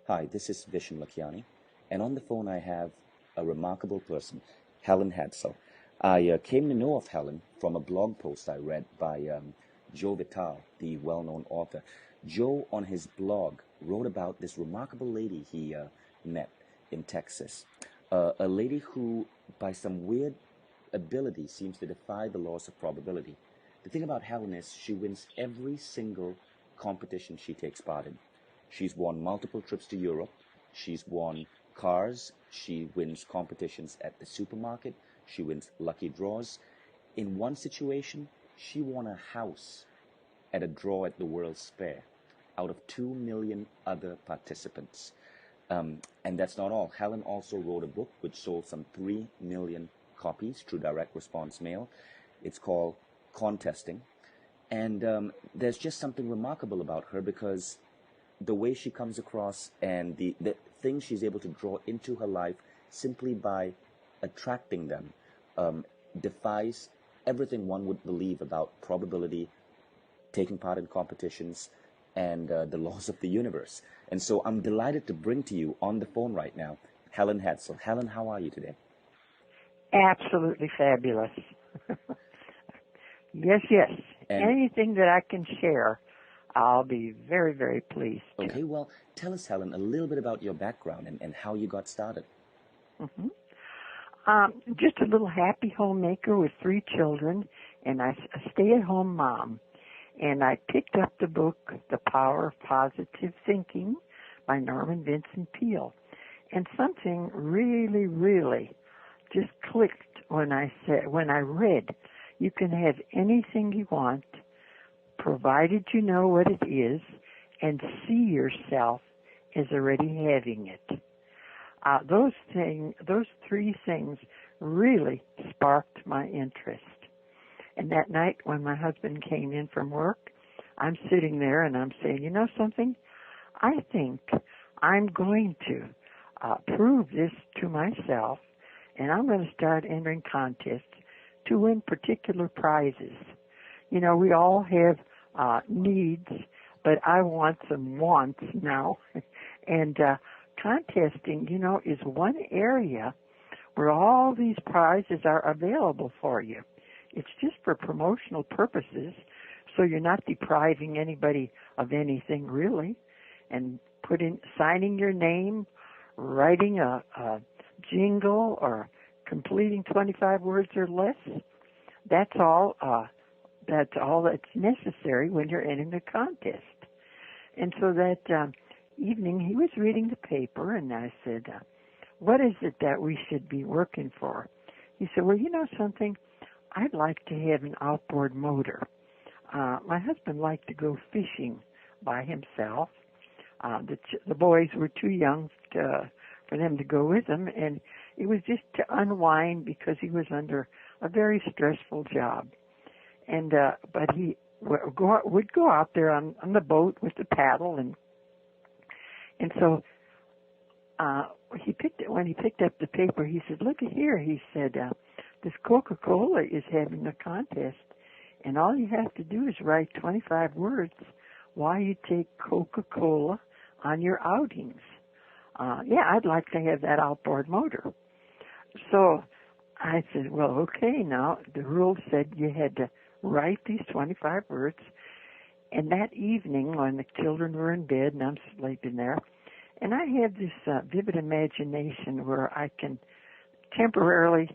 Hi, this is Vishen Lakhiani, and on the phone I have a remarkable person, Helen Hadsell. I came to know of Helen from a blog post I read by Joe Vitale, the well-known author. Joe, on his blog, wrote about this remarkable lady he met in Texas, a lady who, by some weird ability, seems to defy the laws of probability. The thing about Helen is she wins every single competition she takes part in. She's won multiple trips to Europe. She's won cars. She wins competitions at the supermarket. She wins lucky draws. In one situation, she won a house at a draw at the World's Fair out of 2 million other participants. And that's not all. Helen also wrote a book which sold some 3 million copies through direct response mail. It's called Contesting. And there's just something remarkable about her because the way she comes across and the things she's able to draw into her life simply by attracting them defies everything one would believe about probability, taking part in competitions, and the laws of the universe. And so I'm delighted to bring to you on the phone right now, Helen Hadsell. Helen, how are you today? Absolutely fabulous. Yes. And Anything that I can share, I'll be very, very pleased to. okay, well, tell us, Helen, a little bit about your background and how you got started. hmm Just a little happy homemaker with 3 children, and a stay-at-home mom. And I picked up the book, The Power of Positive Thinking by Norman Vincent Peale. And something really, really just clicked when I read, you can have anything you want, provided you know what it is and see yourself as already having it. Those 3 things really sparked my interest. And that night when my husband came in from work, I'm sitting there and I'm saying, you know something? I think I'm going to prove this to myself, and I'm going to start entering contests to win particular prizes. You know, we all have needs, but I want some wants now. And contesting, you know, is one area where all these prizes are available for you. It's just for promotional purposes, so you're not depriving anybody of anything really. And signing your name, writing a jingle, or completing 25 words or less, that's all that's necessary when you're entering a contest. And so that evening he was reading the paper, and I said, what is it that we should be working for? He said, well, you know something? I'd like to have an outboard motor. My husband liked to go fishing by himself. The boys were too young for them to go with him, and it was just to unwind because he was under a very stressful job. And but he would go out there on the boat with the paddle, and so when he picked up the paper, he said, "Look at here," he said. This Coca-Cola is having a contest, and all you have to do is write 25 words why you take Coca-Cola on your outings. I'd like to have that outboard motor. So I said, well, okay, now the rules said you had to write these 25 words, and that evening when the children were in bed and I'm sleeping there, and I had this vivid imagination where I can temporarily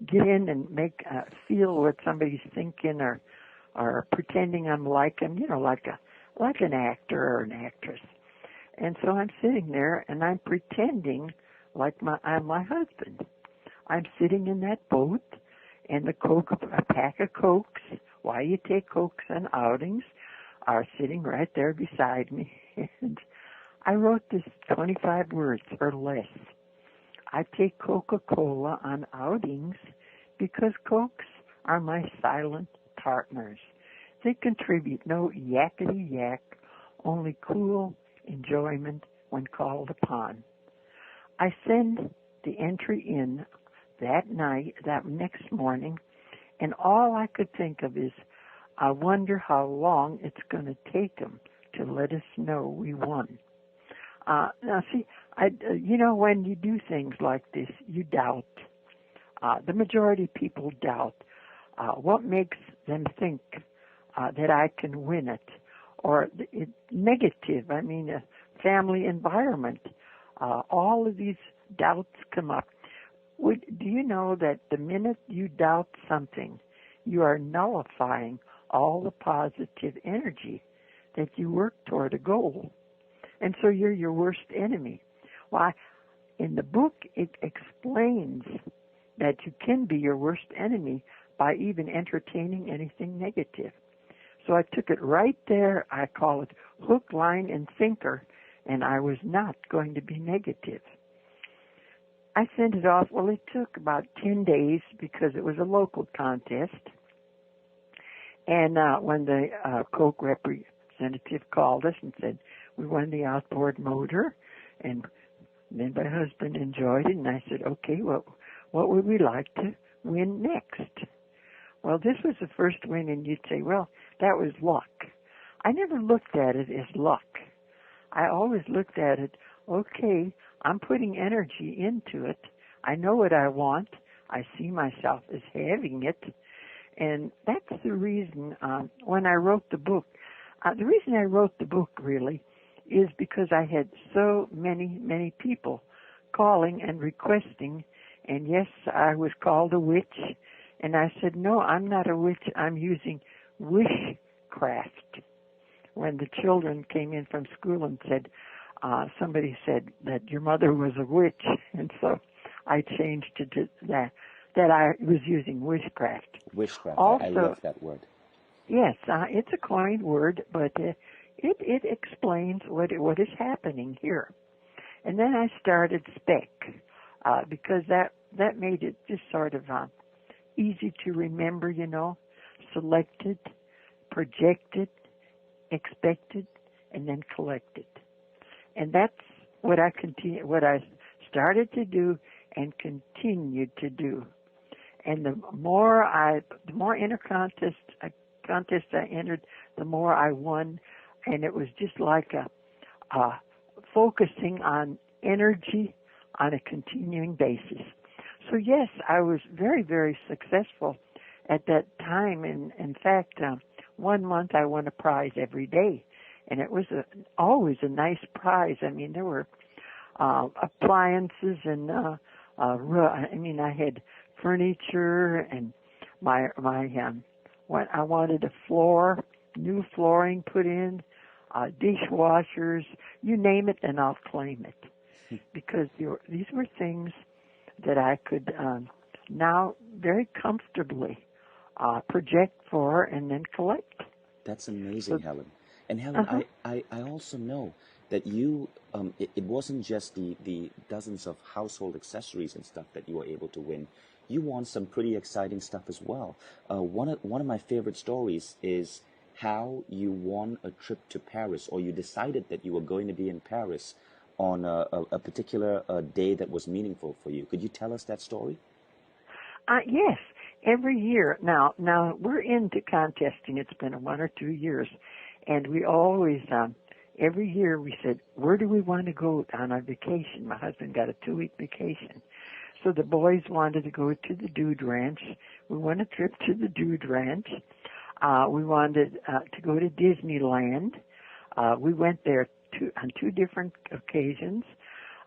get in and make feel what somebody's thinking or pretending I'm like him, you know, like an actor or an actress. And so I'm sitting there and I'm pretending like I'm my husband. I'm sitting in that boat, and a pack of Cokes, why you take Cokes on outings, are sitting right there beside me. And I wrote this 25 words or less. I take Coca-Cola on outings because Cokes are my silent partners. They contribute no yakety-yak, only cool enjoyment when called upon. I send the entry in that next morning, and all I could think of is, I wonder how long it's going to take them to let us know we won. Now, see, when you do things like this, you doubt. The majority of people doubt. What makes them think that I can win it? Or negative, a family environment. All of these doubts come up. Do you know that the minute you doubt something, you are nullifying all the positive energy that you work toward a goal? And so you're your worst enemy. Why? In the book, it explains that you can be your worst enemy by even entertaining anything negative. So I took it right there. I call it hook, line, and sinker, and I was not going to be negative. I sent it off. Well, it took about 10 days because it was a local contest. And when the Coke representative called us and said, we won the outboard motor, and then my husband enjoyed it, and I said, okay, well, what would we like to win next? Well, this was the first win, and you'd say, well, that was luck. I never looked at it as luck. I always looked at it, okay, I'm putting energy into it. I know what I want. I see myself as having it. And that's the reason when I wrote the book, the reason I wrote the book really is because I had so many people calling and requesting. And yes, I was called a witch. And I said, no, I'm not a witch. I'm using wishcraft. When the children came in from school and said, somebody said that your mother was a witch. And so I changed it to that I was using witchcraft. Witchcraft. Also, I love that word. Yes, it's a coined word, but it explains what is happening here. And then I started spec because that made it just sort of easy to remember, selected, projected, expected, and then collected. And that's what I started to do and continued to do. And the more inner contests I entered, the more I won. And it was just like focusing on energy on a continuing basis. So yes, I was very, very successful at that time. And in fact, 1 month I won a prize every day. And it was always a nice prize. I mean, there were appliances and I had furniture and what I wanted new flooring put in, dishwashers, you name it, and I'll claim it, because these were things that I could now very comfortably project for and then collect. That's amazing, Helen. And Helen, I also know that you, it wasn't just the dozens of household accessories and stuff that you were able to win. You won some pretty exciting stuff as well. One of my favorite stories is how you won a trip to Paris, or you decided that you were going to be in Paris on a particular day that was meaningful for you. Could you tell us that story? Yes. Every year. Now we're into contesting. It's been 1 or 2 years. And we always, every year we said, where do we want to go on our vacation? My husband got a 2-week vacation. So the boys wanted to go to the Dude Ranch. We won a trip to the Dude Ranch. We wanted to go to Disneyland. We went there on 2 different occasions.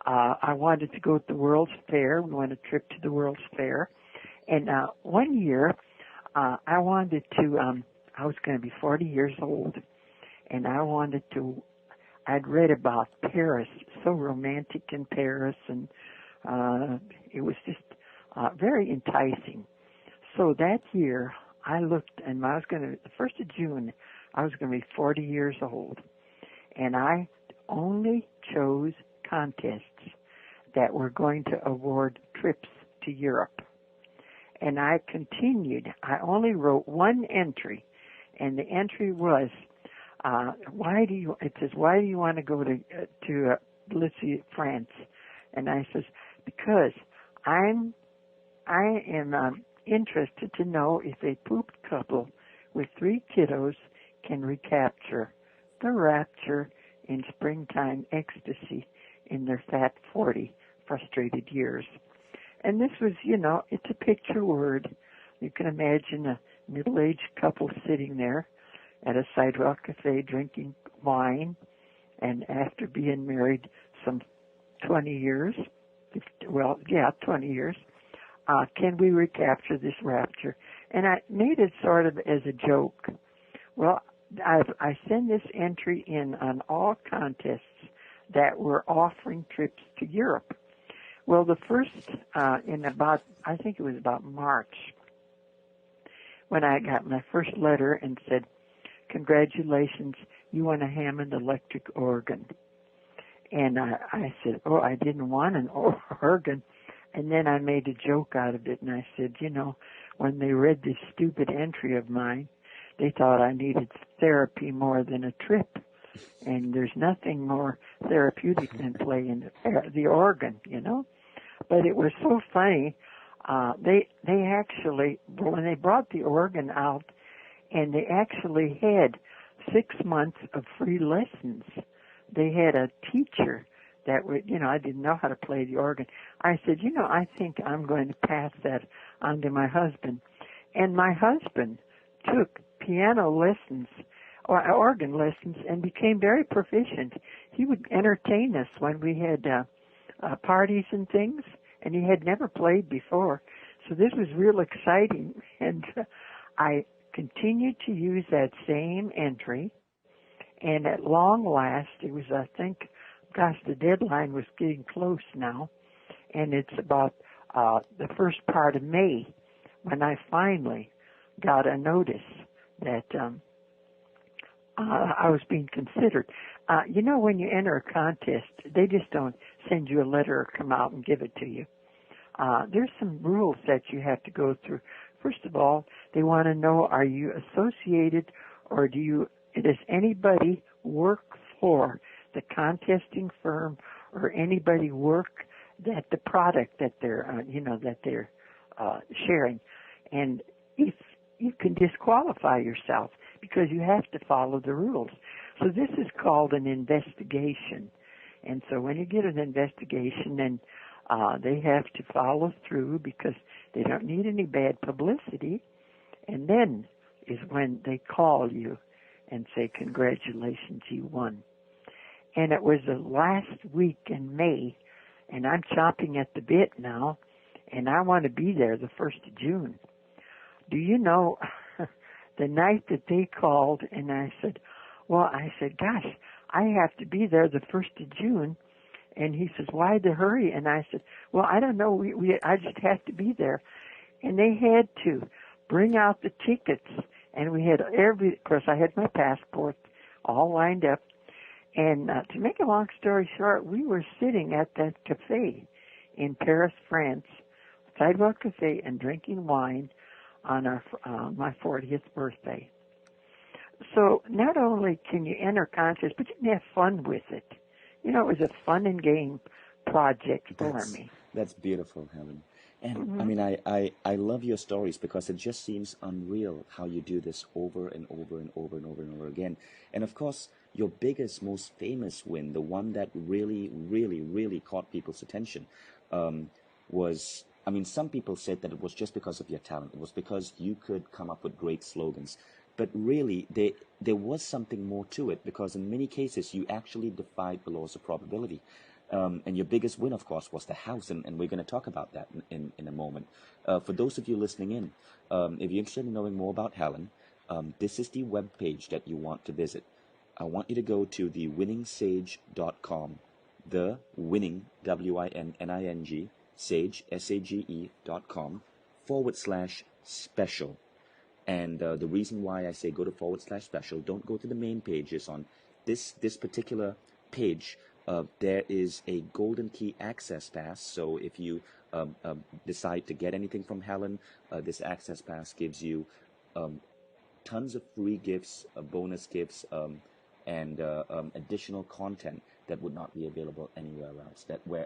I wanted to go to the World's Fair. We went a trip to the World's Fair. And one year, I wanted to, I was going to be 40 years old, and I'd read about Paris, so romantic in Paris, and it was just very enticing. So that year, I looked, and the 1st of June, I was going to be 40 years old, and I only chose contests that were going to award trips to Europe. And I continued. I only wrote one entry, and the entry was, why do you want to go to let's see, France? And I says, because I am interested to know if a pooped couple with 3 kiddos can recapture the rapture in springtime ecstasy in their fat 40 frustrated years. And this was, it's a picture word. You can imagine a middle-aged couple sitting there at a sidewalk cafe drinking wine, and after being married some 20 years, 20 years, can we recapture this rapture? And I made it sort of as a joke. Well, I send this entry in on all contests that were offering trips to Europe. Well, the first, I think it was about March, when I got my first letter and said, congratulations, you won a Hammond electric organ. And I said, oh, I didn't want an organ. And then I made a joke out of it, and I said, when they read this stupid entry of mine, they thought I needed therapy more than a trip. And there's nothing more therapeutic than playing the organ, But it was so funny. They actually, when they brought the organ out, and they actually had 6 months of free lessons. They had a teacher that would, I didn't know how to play the organ. I said, I think I'm going to pass that on to my husband. And my husband took piano lessons or organ lessons and became very proficient. He would entertain us when we had parties and things, and he had never played before. So this was real exciting, and I continued to use that same entry, and at long last, it was, the deadline was getting close now, and it's about the first part of May when I finally got a notice that I was being considered. When you enter a contest, they just don't send you a letter or come out and give it to you. There's some rules that you have to go through. First of all, they want to know, are you associated or does anybody work for the contesting firm or anybody work that the product that they're, sharing? And if you can disqualify yourself because you have to follow the rules. So this is called an investigation. And so when you get an investigation, then they have to follow through because they don't need any bad publicity. And then is when they call you and say, congratulations, you won. And it was the last week in May, and I'm chomping at the bit now, and I want to be there the 1st of June. Do you know, the night that they called, and I said, gosh, I have to be there the 1st of June. And he says, why the hurry? And I said, well, I don't know. I just have to be there. And they had to bring out the tickets. And we had of course, I had my passport all lined up. And to make a long story short, we were sitting at that cafe in Paris, France, sidewalk cafe, and drinking wine on my 40th birthday. So not only can you enter contests, but you can have fun with it. It was a fun and game project for me. That's beautiful, Helen. And I mean, I love your stories because it just seems unreal how you do this over and over and over and over and over again. And of course, your biggest, most famous win, the one that really, really, really caught people's attention, was, some people said that it was just because of your talent. It was because you could come up with great slogans. But really, there was something more to it, because in many cases, you actually defied the laws of probability. And your biggest win, of course, was the house, and we're going to talk about that in a moment. For those of you listening in, if you're interested in knowing more about Helen, this is the web page that you want to visit. I want you to go to thewinningsage.com, the winning, WINNING, sage, SAGE.com, /special. And the reason why I say go to /special, don't go to the main pages. On this particular page, there is a golden key access pass. So if you decide to get anything from Helen, this access pass gives you tons of free gifts, bonus gifts, and additional content that would not be available anywhere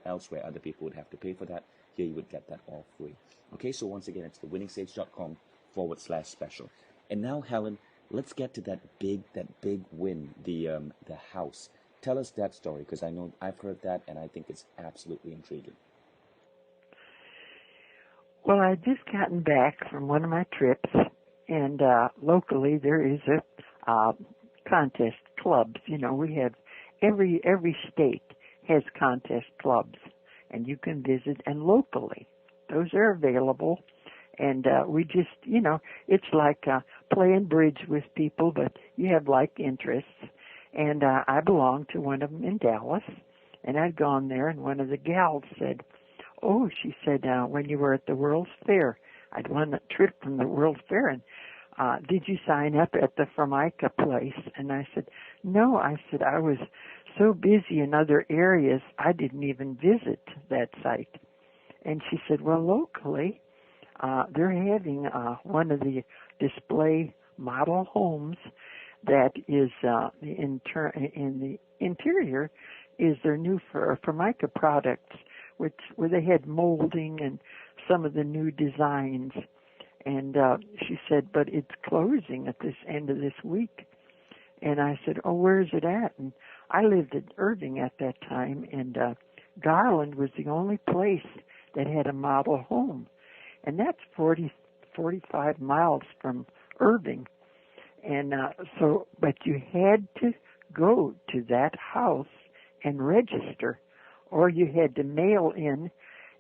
else. Where other people would have to pay for that, here you would get that all free. Okay, so once again, it's thewinningsage.com /special. And now, Helen, let's get to that big win, the house. tell us that story, because I know I've heard that, and I think it's absolutely intriguing. Well, I'd just gotten back from one of my trips, and locally there is a contest clubs. You know, we have every state has contest clubs, and you can visit. And locally, those are available. And we just, you know, it's like playing bridge with people, but you have like interests. And I belonged to one of them in Dallas, and I'd gone there, and one of the gals said, "Oh," she said, "when you were at the World's Fair, I'd won a trip from the World's Fair, and did you sign up at the Formica place?" And I said, "No," I said, "I was so busy in other areas, I didn't even visit that site." And she said, "Well, locally, they're having one of the display model homes that is in the interior is their new Formica products, where they had molding and some of the new designs." And she said, "But it's closing at this end of this week." And I said, "Oh, where is it at?" And I lived in Irving at that time, and Garland was the only place that had a model home. And that's 45 miles from Irving. And but you had to go to that house and register, or you had to mail in.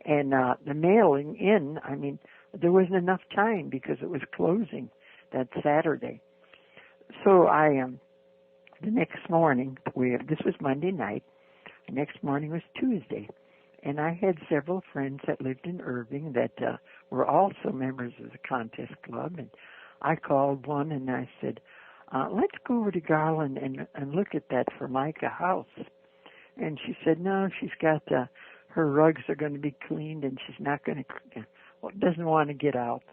And the mailing in, I mean, there wasn't enough time because it was closing that Saturday. So the next morning, this was Monday night. The next morning was Tuesday. And I had several friends that lived in Irving that were also members of the contest club. And I called one and I said, "Let's go over to Garland and look at that Formica house." And she said, "No, she's got her rugs are going to be cleaned, and she's not going to, doesn't want to get out."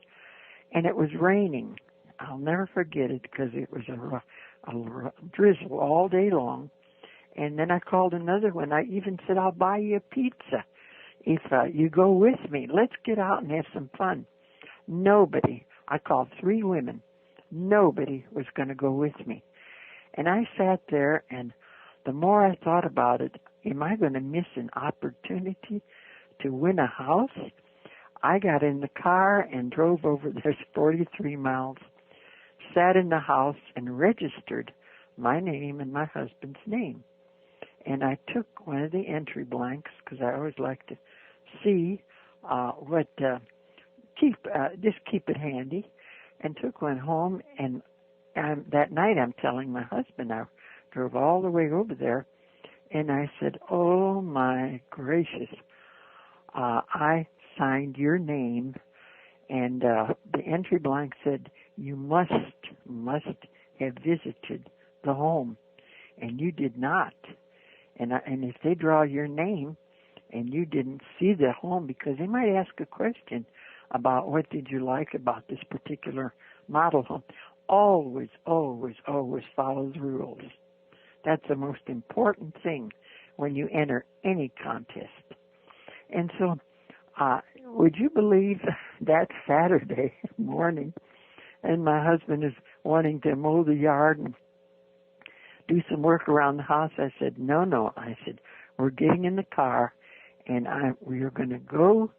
And it was raining. I'll never forget it because it was a drizzle all day long. And then I called another one. I even said, "I'll buy you a pizza if you go with me. Let's get out and have some fun." Nobody. I called 3 women. Nobody was going to go with me. And I sat there, and the more I thought about it, am I going to miss an opportunity to win a house? I got in the car and drove over there 43 miles, sat in the house and registered my name and my husband's name. And I took one of the entry blanks because I always like to see just keep it handy, and took one home. And that night I'm telling my husband, I drove all the way over there, and I said, "Oh my gracious, I signed your name," and the entry blank said, "You must have visited the home, and you did not. And if they draw your name and you didn't see the home," because they might ask a question about what did you like about this particular model home, always, always, always follow the rules. That's the most important thing when you enter any contest. And so, would you believe that Saturday morning, and my husband is wanting to mow the yard and do some work around the house. I said, no. I said, "We're getting in the car, and we are going to go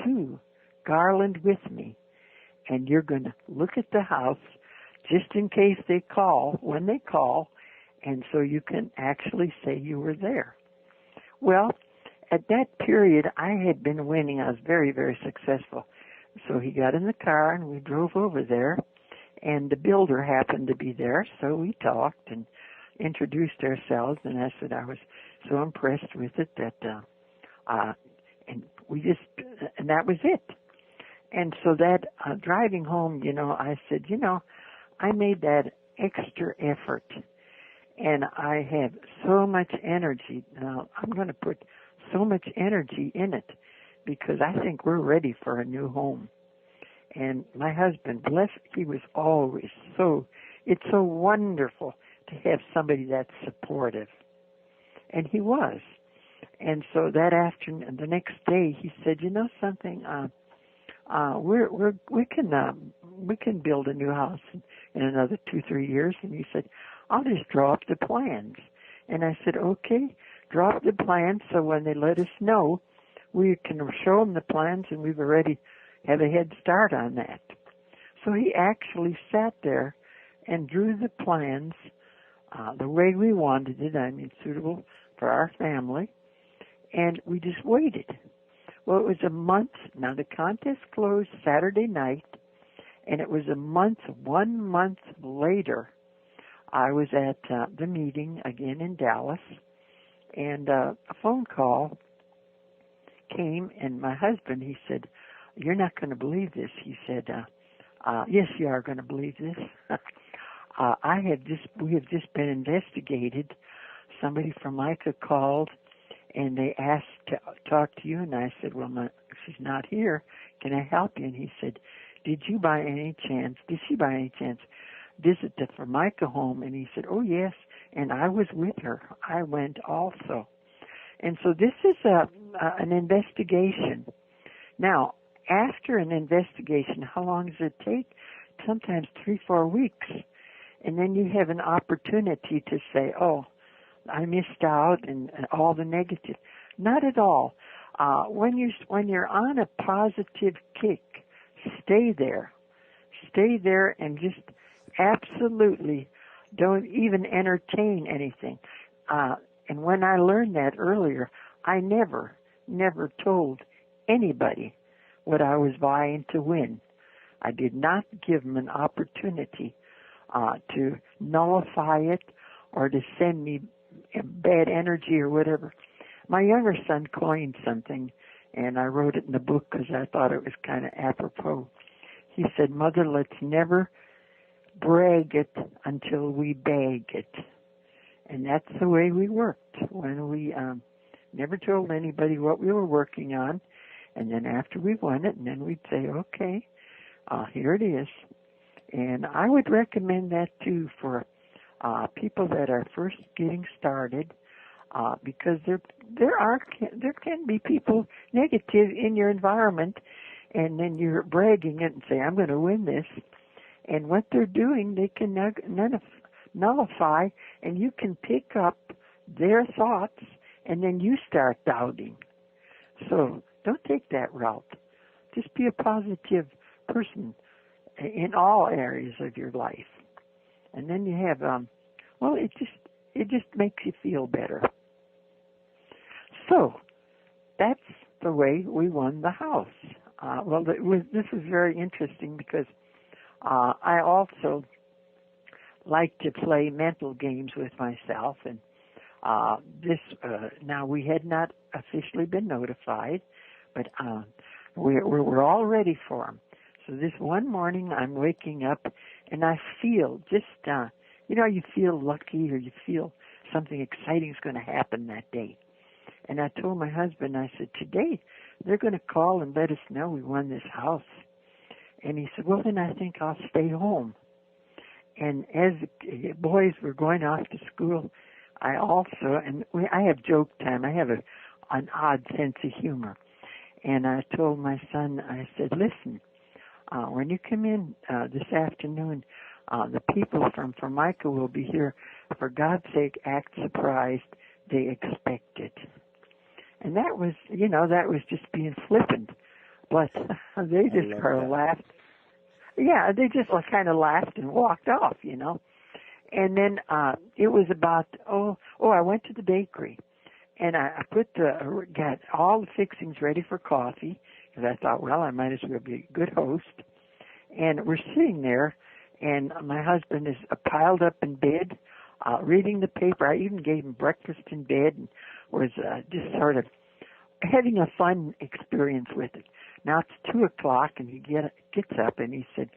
to Garland with me, and you're going to look at the house just in case they call, when they call, and so you can actually say you were there." Well, at that period, I had been winning. I was very, very successful. So he got in the car, and we drove over there, and the builder happened to be there, so we talked and introduced ourselves, and I said I was so impressed with it that, and that was it. And so that driving home, I said, I made that extra effort, and I have so much energy. Now, I'm going to put so much energy in it because I think we're ready for a new home. And my husband, he was always it's so wonderful to have somebody that's supportive. And he was. And so that afternoon, the next day, he said, "You know something? We can build a new house in another 2-3 years." And he said, "I'll just draw up the plans." And I said, okay, drop the plans so when they let us know, we can show them the plans and we've already have a head start on that. So he actually sat there and drew the plans the way we wanted it, suitable for our family, and we just waited. Well, it was a month. Now, the contest closed Saturday night, and it was a month, 1 month later, I was at the meeting again in Dallas, and a phone call came, and my husband, he said, "You're not going to believe this." He said, "Yes, you are going to believe this." We have just been investigated. Somebody from Micah called, and they asked to talk to you, and I said, "Well, she's not here. Can I help you?" And he said, did she by any chance visit the Formica home? And he said, "Oh, yes," and I was with her. I went also. And so this is an investigation. Now, after an investigation, how long does it take? Sometimes 3-4 weeks. And then you have an opportunity to say, oh, I missed out and all the negative. Not at all. When you're on a positive kick, stay there. Stay there and just absolutely don't even entertain anything. And when I learned that earlier, I never told anybody what I was vying to win. I did not give them an opportunity to nullify it or to send me bad energy or whatever. My younger son coined something, and I wrote it in the book because I thought it was kind of apropos. He said, "Mother, let's never brag it until we bag it." And that's the way we worked when we never told anybody what we were working on. And then after we won it, and then we'd say, okay, here it is. And I would recommend that too for people that are first getting started, because there can be people negative in your environment, and then you're bragging it and say, I'm going to win this. And what they're doing, they can nullify, and you can pick up their thoughts, and then you start doubting. So don't take that route. Just be a positive person in all areas of your life. And then you have, it just makes you feel better. So that's the way we won the house. This was very interesting because I also like to play mental games with myself, and now we had not officially been notified, but we're all ready for them. So this one morning I'm waking up and I feel just, you feel lucky or you feel something exciting is going to happen that day. And I told my husband, I said, today they're going to call and let us know we won this house. And he said, well, then I think I'll stay home. And as the boys were going off to school, I have joke time. I have an odd sense of humor. And I told my son, I said, listen, when you come in this afternoon, the people from Formica will be here. For God's sake, act surprised. They expect it. And that was just being flippant. But they just kind of laughed. Yeah, they just kind of laughed and walked off, And then it was about, I went to the bakery. And I got all the fixings ready for coffee, because I thought, well, I might as well be a good host. And we're sitting there, and my husband is piled up in bed, reading the paper. I even gave him breakfast in bed and was just sort of having a fun experience with it. Now it's 2:00, and he gets up, and he said,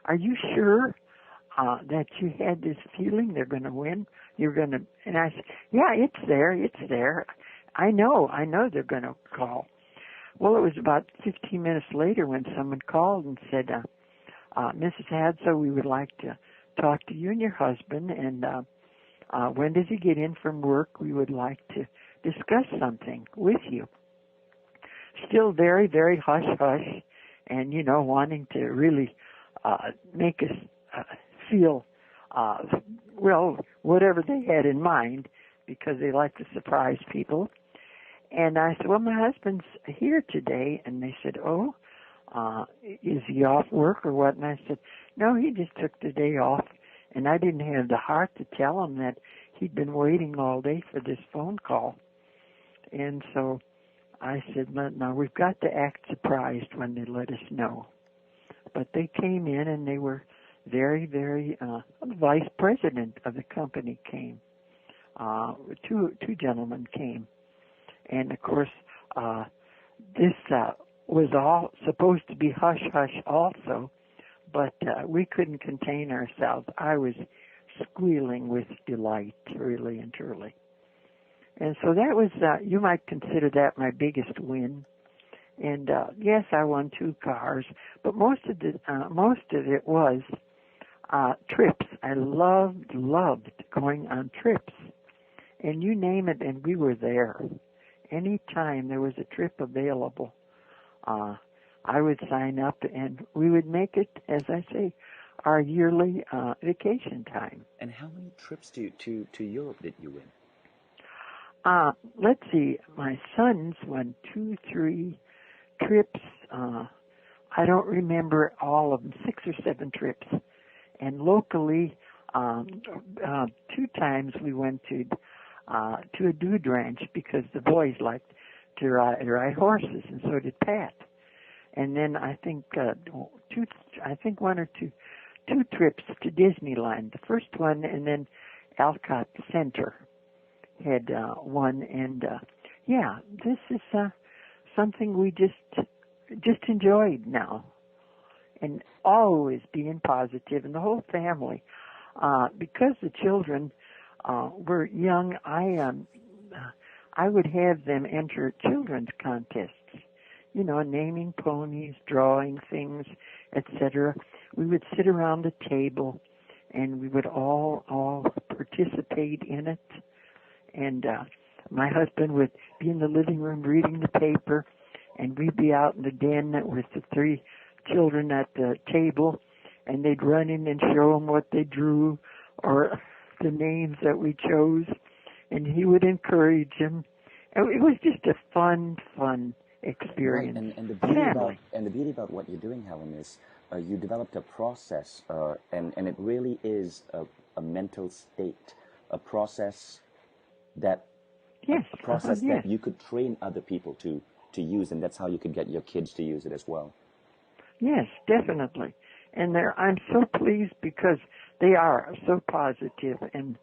are you sure that you had this feeling they're going to win? You're going to, and I said, yeah, it's there. I know they're going to call. Well, it was about 15 minutes later when someone called and said, Mrs. Hadsell, we would like to talk to you and your husband, and when does he get in from work? We would like to discuss something with you. Still very, very hush-hush, and, wanting to really make us feel, whatever they had in mind, because they like to surprise people. And I said, well, my husband's here today. And they said, oh, is he off work or what? And I said, no, he just took the day off. And I didn't have the heart to tell him that he'd been waiting all day for this phone call. And so I said, now we've got to act surprised when they let us know. But they came in and they were very, very, the vice president of the company came. Two gentlemen came. And of course, this was all supposed to be hush-hush also, but we couldn't contain ourselves. I was squealing with delight, really and truly. And so that was, you might consider that my biggest win. And yes, I won 2 cars, but most of it was trips. I loved going on trips. And you name it, and we were there. Anytime there was a trip available, I would sign up, and we would make it, as I say, our yearly vacation time. And how many trips to Europe did you win? Let's see. My sons won 2, 3 trips. I don't remember all of them, 6 or 7 trips. And locally, 2 times we went to a dude ranch because the boys liked to ride horses, and so did Pat. And then I think 1 or 2 trips to Disneyland. The first one, and then Alcott Center had one. And yeah, this is something we just enjoyed now, and always being positive, and the whole family, because the children were young. I would have them enter children's contests, naming ponies, drawing things, etc. We would sit around the table, and we would all participate in it. And my husband would be in the living room reading the paper, and we'd be out in the den with the 3 children at the table, and they'd run in and show them what they drew or the names that we chose, and he would encourage them. It was just a fun experience. Right. And the beauty about what you're doing, Helen, is you developed a process, and it really is a mental state, a process that that you could train other people to use, and that's how you could get your kids to use it as well. Yes, definitely. And I'm so pleased because they are so positive, and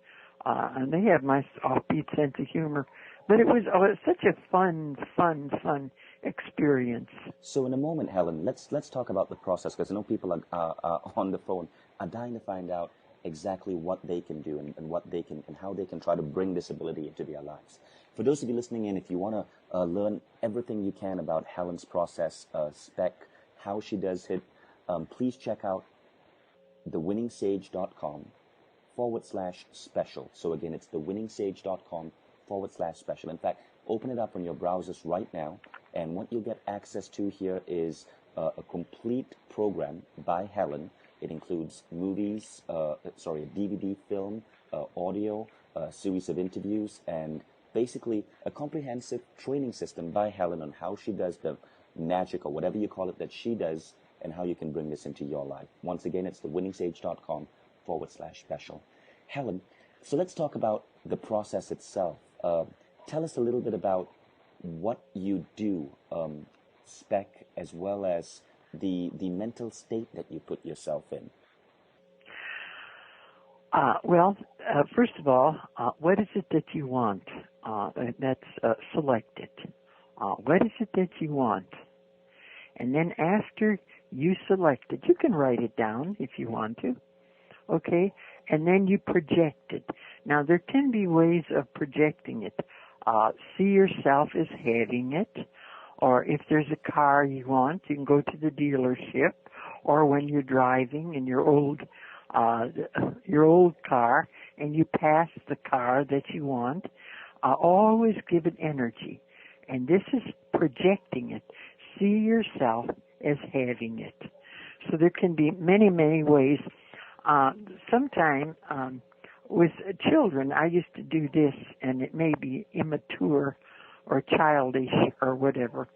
they have my offbeat sense of humor. But it was such a fun experience. So in a moment, Helen, let's talk about the process, because I know people are on the phone are dying to find out exactly what they can do and what they can and how they can try to bring this ability into their lives. For those of you listening in, if you want to learn everything you can about Helen's process, spec, how she does it, please check out thewinningsage.com/special. So again, it's thewinningsage.com/special. In fact, open it up on your browsers right now, and what you'll get access to here is a complete program by Helen. It includes movies, a DVD film, audio, a series of interviews, and basically a comprehensive training system by Helen on how she does the magic, or whatever you call it, that she does, and how you can bring this into your life. Once again, it's thewinningsage.com/special. Helen, so let's talk about the process itself. Tell us a little bit about what you do, spec, as well as the mental state that you put yourself in. First of all, what is it that you want? That's selected. What is it that you want? And then after you select it, you can write it down if you want to, okay? And then you project it. Now, there can be ways of projecting it. See yourself as having it, or if there's a car you want, you can go to the dealership, or when you're driving in your old car and you pass the car that you want, always give it energy. And this is projecting it. See yourself as having it. So there can be many ways. Sometimes with children, I used to do this, and it may be immature or childish or whatever.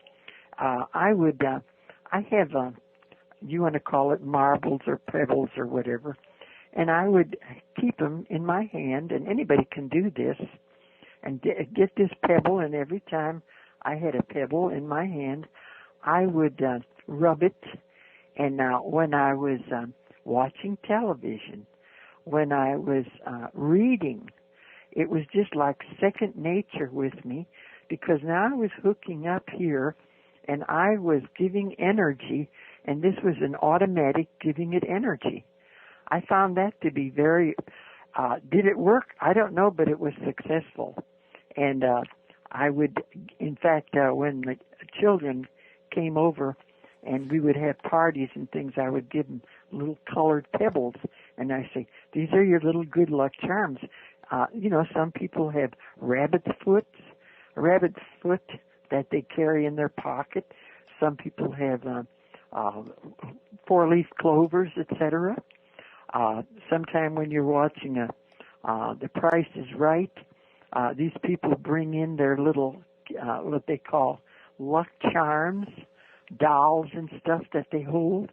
I have, you want to call it marbles or pebbles or whatever, and I would keep them in my hand, and anybody can do this, and get this pebble, and every time I had a pebble in my hand, I would rub it, and when I was watching television, when I was reading, it was just like second nature with me, because now I was hooking up here, and I was giving energy, and this was an automatic giving it energy. I found that to be very, did it work? I don't know, but it was successful. And I would, in fact, when the children came over and we would have parties and things, I would give them little colored pebbles, and I say, these are your little good luck charms. Some people have rabbit's foot that they carry in their pocket. Some people have four-leaf clovers, etc. Sometime when you're watching The Price is Right, these people bring in their little, what they call luck charms, dolls and stuff that they hold.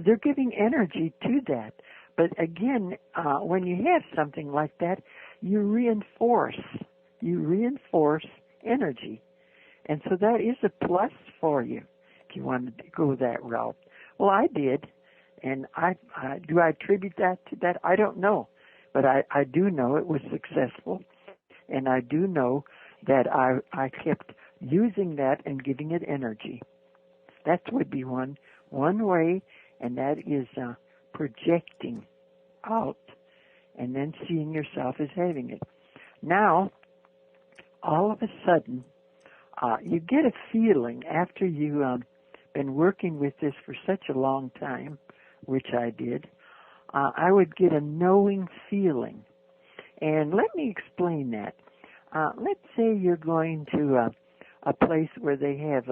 They're giving energy to that. But again, when you have something like that, you reinforce energy. And so that is a plus for you if you wanted to go that route. Well, I did. And do I attribute that to that? I don't know. But I do know it was successful. And I do know that I kept using that and giving it energy. That would be one way, and that is projecting out and then seeing yourself as having it. Now, all of a sudden, you get a feeling after you've been working with this for such a long time, which I did, I would get a knowing feeling. And let me explain that. Let's say you're going to a place where they have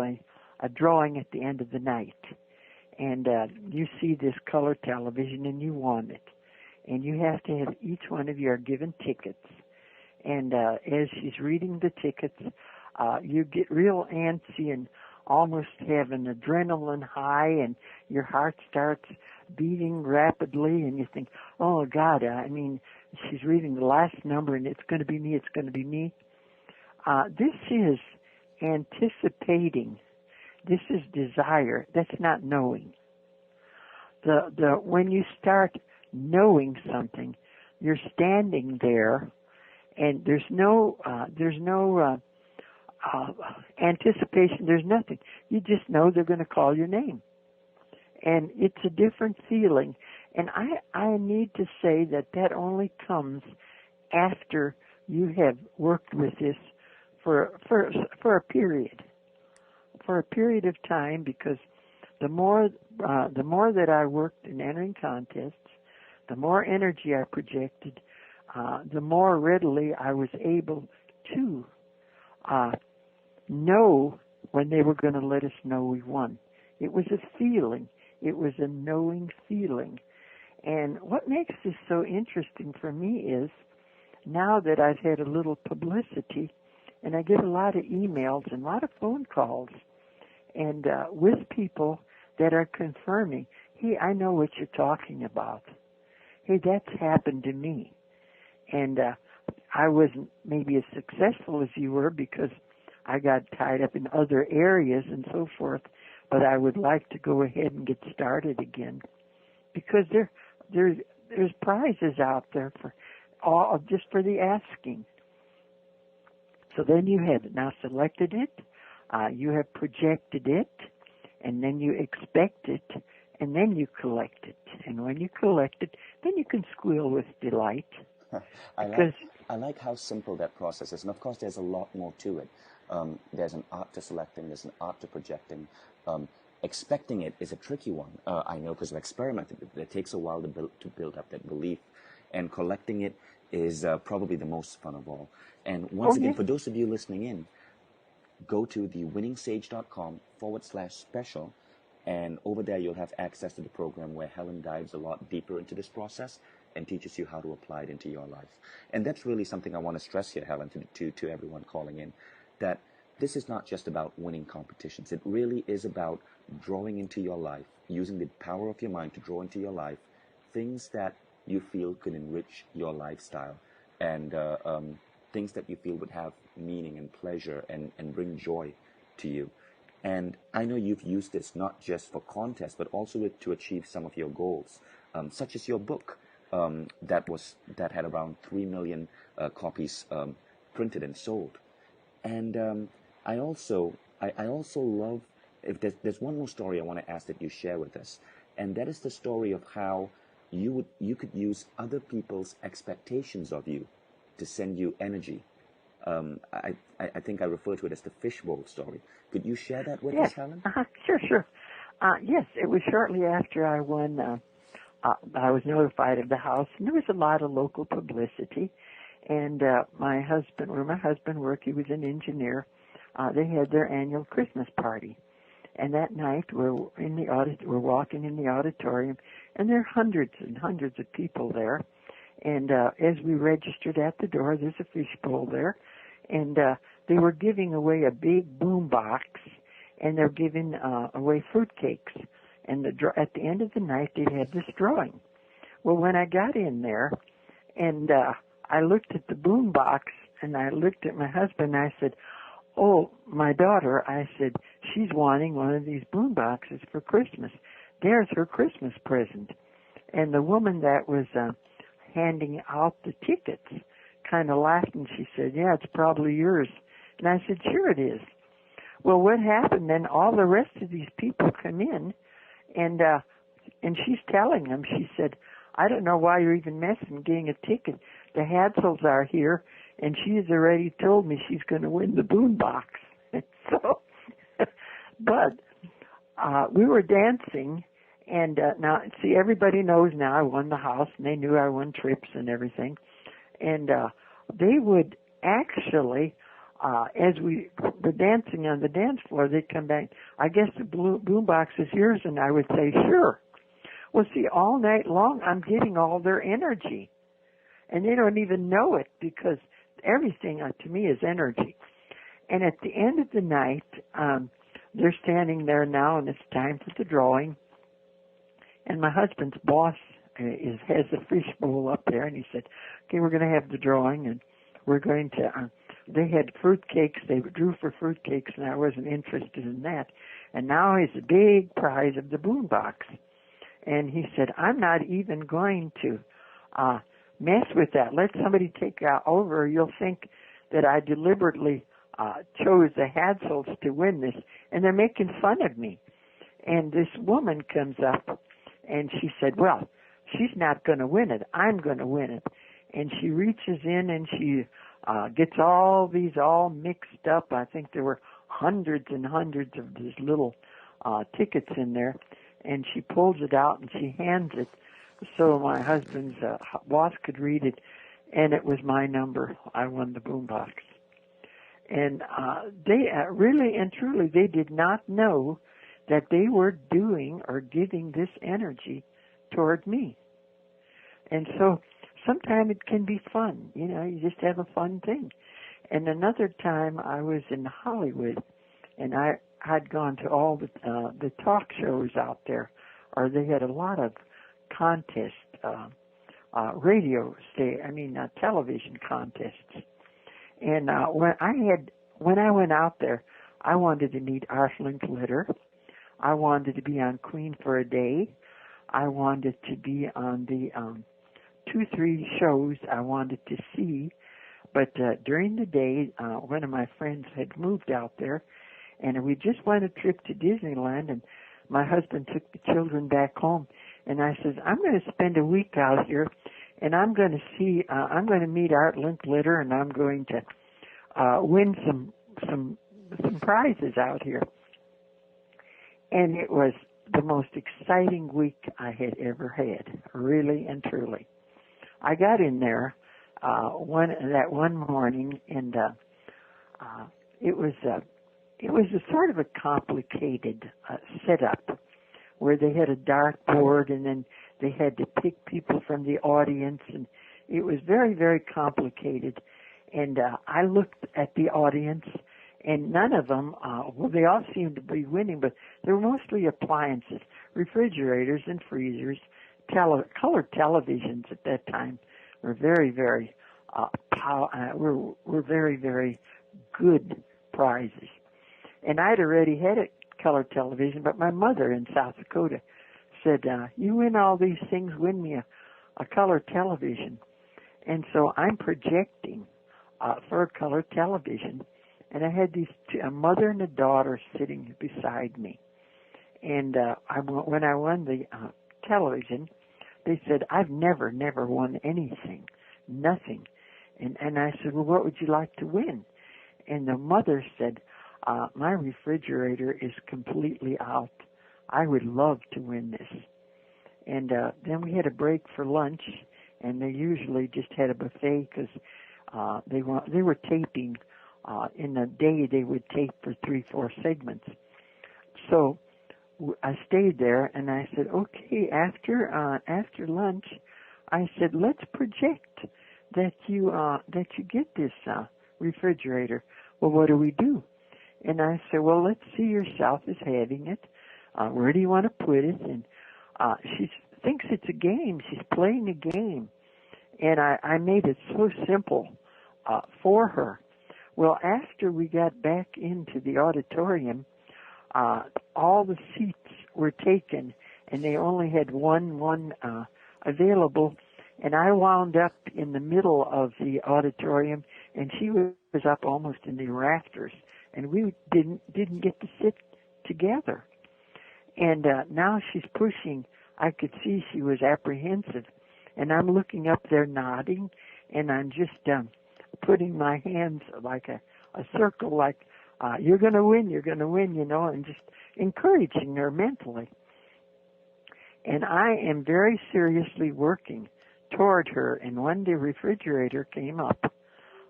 a drawing at the end of the night, and you see this color television and you want it, and you have to have, each one of you are given tickets, and as she's reading the tickets, you get real antsy and almost have an adrenaline high, and your heart starts beating rapidly, and you think, oh God, she's reading the last number and it's going to be me, it's going to be me. This is anticipating. This is desire. That's not knowing. When you start knowing something, you're standing there, and there's no anticipation. There's nothing. You just know they're going to call your name, and it's a different feeling. And I need to say that only comes after you have worked with this for a period. For a period of time, because the more that I worked in entering contests, the more energy I projected, the more readily I was able to know when they were going to let us know we won. It was a feeling. It was a knowing feeling. And what makes this so interesting for me is, now that I've had a little publicity, and I get a lot of emails and a lot of phone calls, and with people that are confirming, hey, I know what you're talking about. Hey, that's happened to me. And I wasn't maybe as successful as you were because I got tied up in other areas and so forth, but I would like to go ahead and get started again, because there's prizes out there for all, just for the asking. So then you have now selected it, you have projected it, and then you expect it, and then you collect it. And when you collect it, then you can squeal with delight. I like how simple that process is. And of course, there's a lot more to it. There's an art to selecting, there's an art to projecting. Expecting it is a tricky one. I know, because I've experimented with it. It takes a while to build up that belief. And collecting it is probably the most fun of all. And once again, for those of you listening in, go to thewinningsage.com/special, and over there you'll have access to the program where Helen dives a lot deeper into this process, and teaches you how to apply it into your life. And that's really something I want to stress here, Helen, to everyone calling in, that this is not just about winning competitions. It really is about drawing into your life, using the power of your mind to draw into your life things that you feel could enrich your lifestyle, and things that you feel would have meaning and pleasure and bring joy to you. And I know you've used this not just for contests, but also to achieve some of your goals, such as your book that had around 3 million copies printed and sold. And I also love, if there's one more story I want to ask that you share with us, and that is the story of how you could use other people's expectations of you to send you energy. I think I refer to it as the fishbowl story. Could you share that with us, Helen? Sure. Yes, it was shortly after I won. I was notified of the house, and there was a lot of local publicity. And my husband, where my husband worked, he was an engineer. They had their annual Christmas party, and that night we're walking in the auditorium, and there are hundreds and hundreds of people there. And as we registered at the door, there's a fishbowl there, and they were giving away a big boom box, and they're giving away fruitcakes. And at the end of the night, they had this drawing. Well, when I got in there, and I looked at the boom box, and I looked at my husband, and I said, "Oh, my daughter," I said, "she's wanting one of these boom boxes for Christmas. There's her Christmas present." And the woman that was handing out the tickets kind of laughed, and she said, "Yeah, it's probably yours." And I said, "Sure it is." Well, what happened then, all the rest of these people come in, and she's telling them, she said, "I don't know why you're even messing getting a ticket. The Hadsells are here, and she's already told me she's going to win the boom box." So, but we were dancing, and now, see, everybody knows now I won the house, and they knew I won trips and everything. And they would actually, as we were dancing on the dance floor, they'd come back, "I guess the boom box is yours," and I would say, "Sure." Well, see, all night long, I'm getting all their energy. And they don't even know it, because everything to me is energy. And at the end of the night, they're standing there now, and it's time for the drawing. And my husband's boss has a fishbowl up there, and he said, "Okay, we're going to have the drawing, and we're going to," they had fruitcakes. They drew for fruitcakes, and I wasn't interested in that. And now is the big prize of the boom box. And he said, "I'm not even going to mess with that. Let somebody take over. You'll think that I deliberately chose the Hadsells to win this, and they're making fun of me." And this woman comes up, and she said, "Well, she's not going to win it. I'm going to win it." And she reaches in, and she gets all these all mixed up. I think there were hundreds and hundreds of these little tickets in there. And she pulls it out, and she hands it so my husband's boss could read it, and it was my number. I won the boombox. And they really and truly, they did not know that they were doing or giving this energy toward me. And so sometimes it can be fun. You just have a fun thing. And another time I was in Hollywood, and I'd gone to all the talk shows out there, or they had a lot of contest television contests. And when I went out there, I wanted to meet Art Linkletter. I wanted to be on Queen for a Day. I wanted to be on the 2-3 shows I wanted to see. But during the day, one of my friends had moved out there, and we just went a trip to Disneyland, and my husband took the children back home. And I says, "I'm going to spend a week out here, and I'm going to meet Art Linkletter, and I'm going to win some prizes out here." And it was the most exciting week I had ever had, really and truly. I got in there one morning, and it was a sort of a complicated setup. where they had a dartboard, and then they had to pick people from the audience, and it was very, very complicated. And I looked at the audience, and none of them, well, they all seemed to be winning, but they were mostly appliances, refrigerators and freezers, color televisions at that time were very, very, were very, very good prizes. And I'd already had a color television, but my mother in South Dakota said, you win all these things, win me a color television. And so I'm projecting for a color television, and I had these a mother and a daughter sitting beside me. And when I won the television, they said, I've never won anything, nothing. And I said, well, what would you like to win? And the mother said, my refrigerator is completely out. I would love to win this. And then we had a break for lunch, and they usually just had a buffet because they were taping. In a day, they would tape for 3-4 segments. So I stayed there, and I said, okay, after lunch, I said, let's project that you get this refrigerator. Well, what do we do? And I said, well, let's see yourself as having it. Where do you want to put it? And she thinks it's a game. She's playing a game. And I made it so simple for her. Well, after we got back into the auditorium, all the seats were taken, and they only had one available. And I wound up in the middle of the auditorium, and she was up almost in the rafters, and we didn't get to sit together. And now she's pushing. I could see she was apprehensive, and I'm looking up there nodding, and I'm just putting my hands like a circle, like you're going to win, you know, and just encouraging her mentally. And I am very seriously working toward her, and when the refrigerator came up,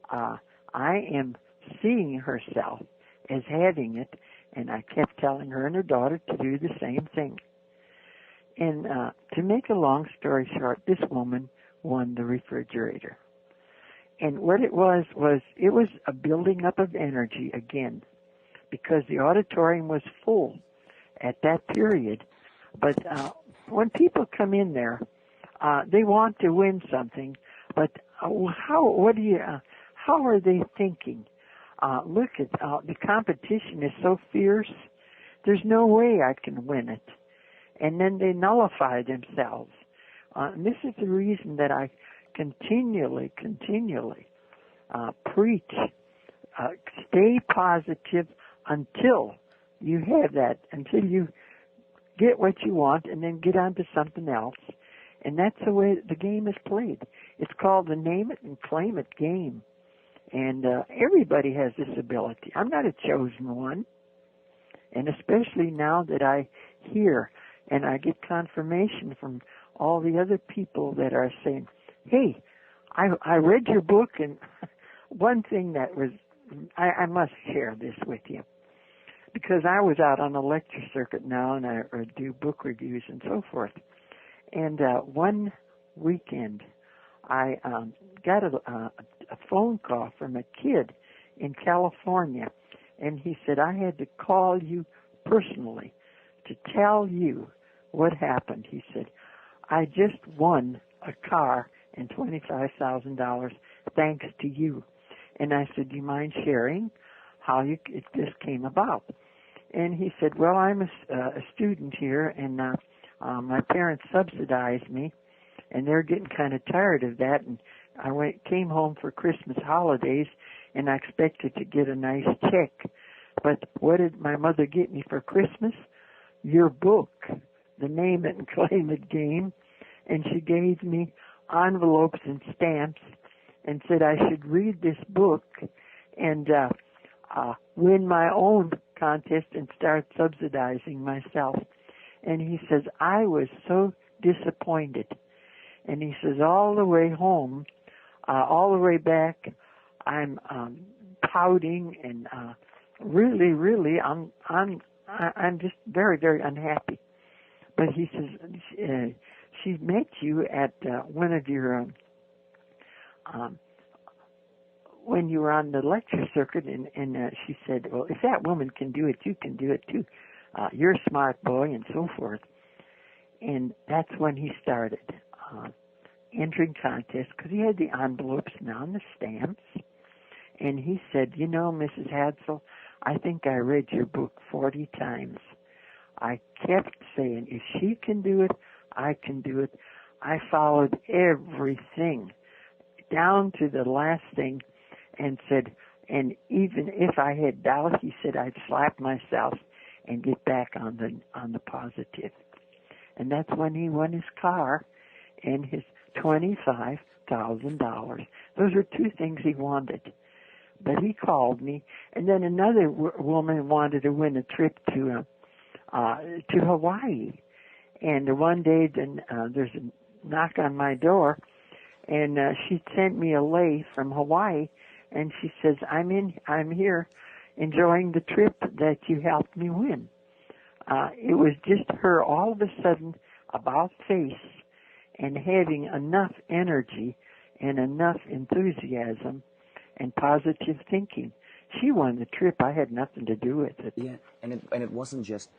I am seeing herself as having it, and I kept telling her and her daughter to do the same thing. And to make a long story short, this woman won the refrigerator. And what it was a building up of energy again, because the auditorium was full at that period. But when people come in there, they want to win something, but how are they thinking? Look at the competition is so fierce. There's no way I can win it. And then they nullify themselves. And this is the reason that I continually preach. Stay positive until you have that, until you get what you want, and then get on to something else. And that's the way the game is played. It's called the name it and claim it game. And everybody has this ability. I'm not a chosen one. And especially now that I hear and I get confirmation from all the other people that are saying, hey, I read your book, and one thing that was, I must share this with you, because I was out on the lecture circuit now, and I do book reviews and so forth. And one weekend, I got a phone call from a kid in California, and he said, I had to call you personally to tell you what happened. He said, I just won a car and $25,000 thanks to you. And I said, do you mind sharing how this came about? And he said, well, I'm a student here, and my parents subsidized me, and they're getting kind of tired of that. And I came home for Christmas holidays, and I expected to get a nice check. But what did my mother get me for Christmas? Your book, the Name It and Claim It game. And she gave me envelopes and stamps and said I should read this book and win my own contest and start subsidizing myself. And he says, I was so disappointed. And he says, all the way home, all the way back, I'm pouting and really, I'm just very, very unhappy. but he says, she met you at one of your, when you were on the lecture circuit, and she said, well, if that woman can do it, you can do it too. You're a smart boy, and so forth. And that's when he started entering contests, because he had the envelopes now and the stamps. And he said, you know, Mrs. Hadsell, I think I read your book 40 times. I kept saying, if she can do it, I can do it. I followed everything down to the last thing and said, and even if I had doubt, he said, I'd slap myself and get back on the positive. And that's when he won his car and his $25,000. Those were two things he wanted. But he called me, and then another woman wanted to win a trip to Hawaii. And one day, there's a knock on my door, and she sent me a lei from Hawaii, and she says, I'm here enjoying the trip that you helped me win. It was just her all of a sudden about face and having enough energy and enough enthusiasm and positive thinking. She won the trip. I had nothing to do with it. Yeah, and it wasn't just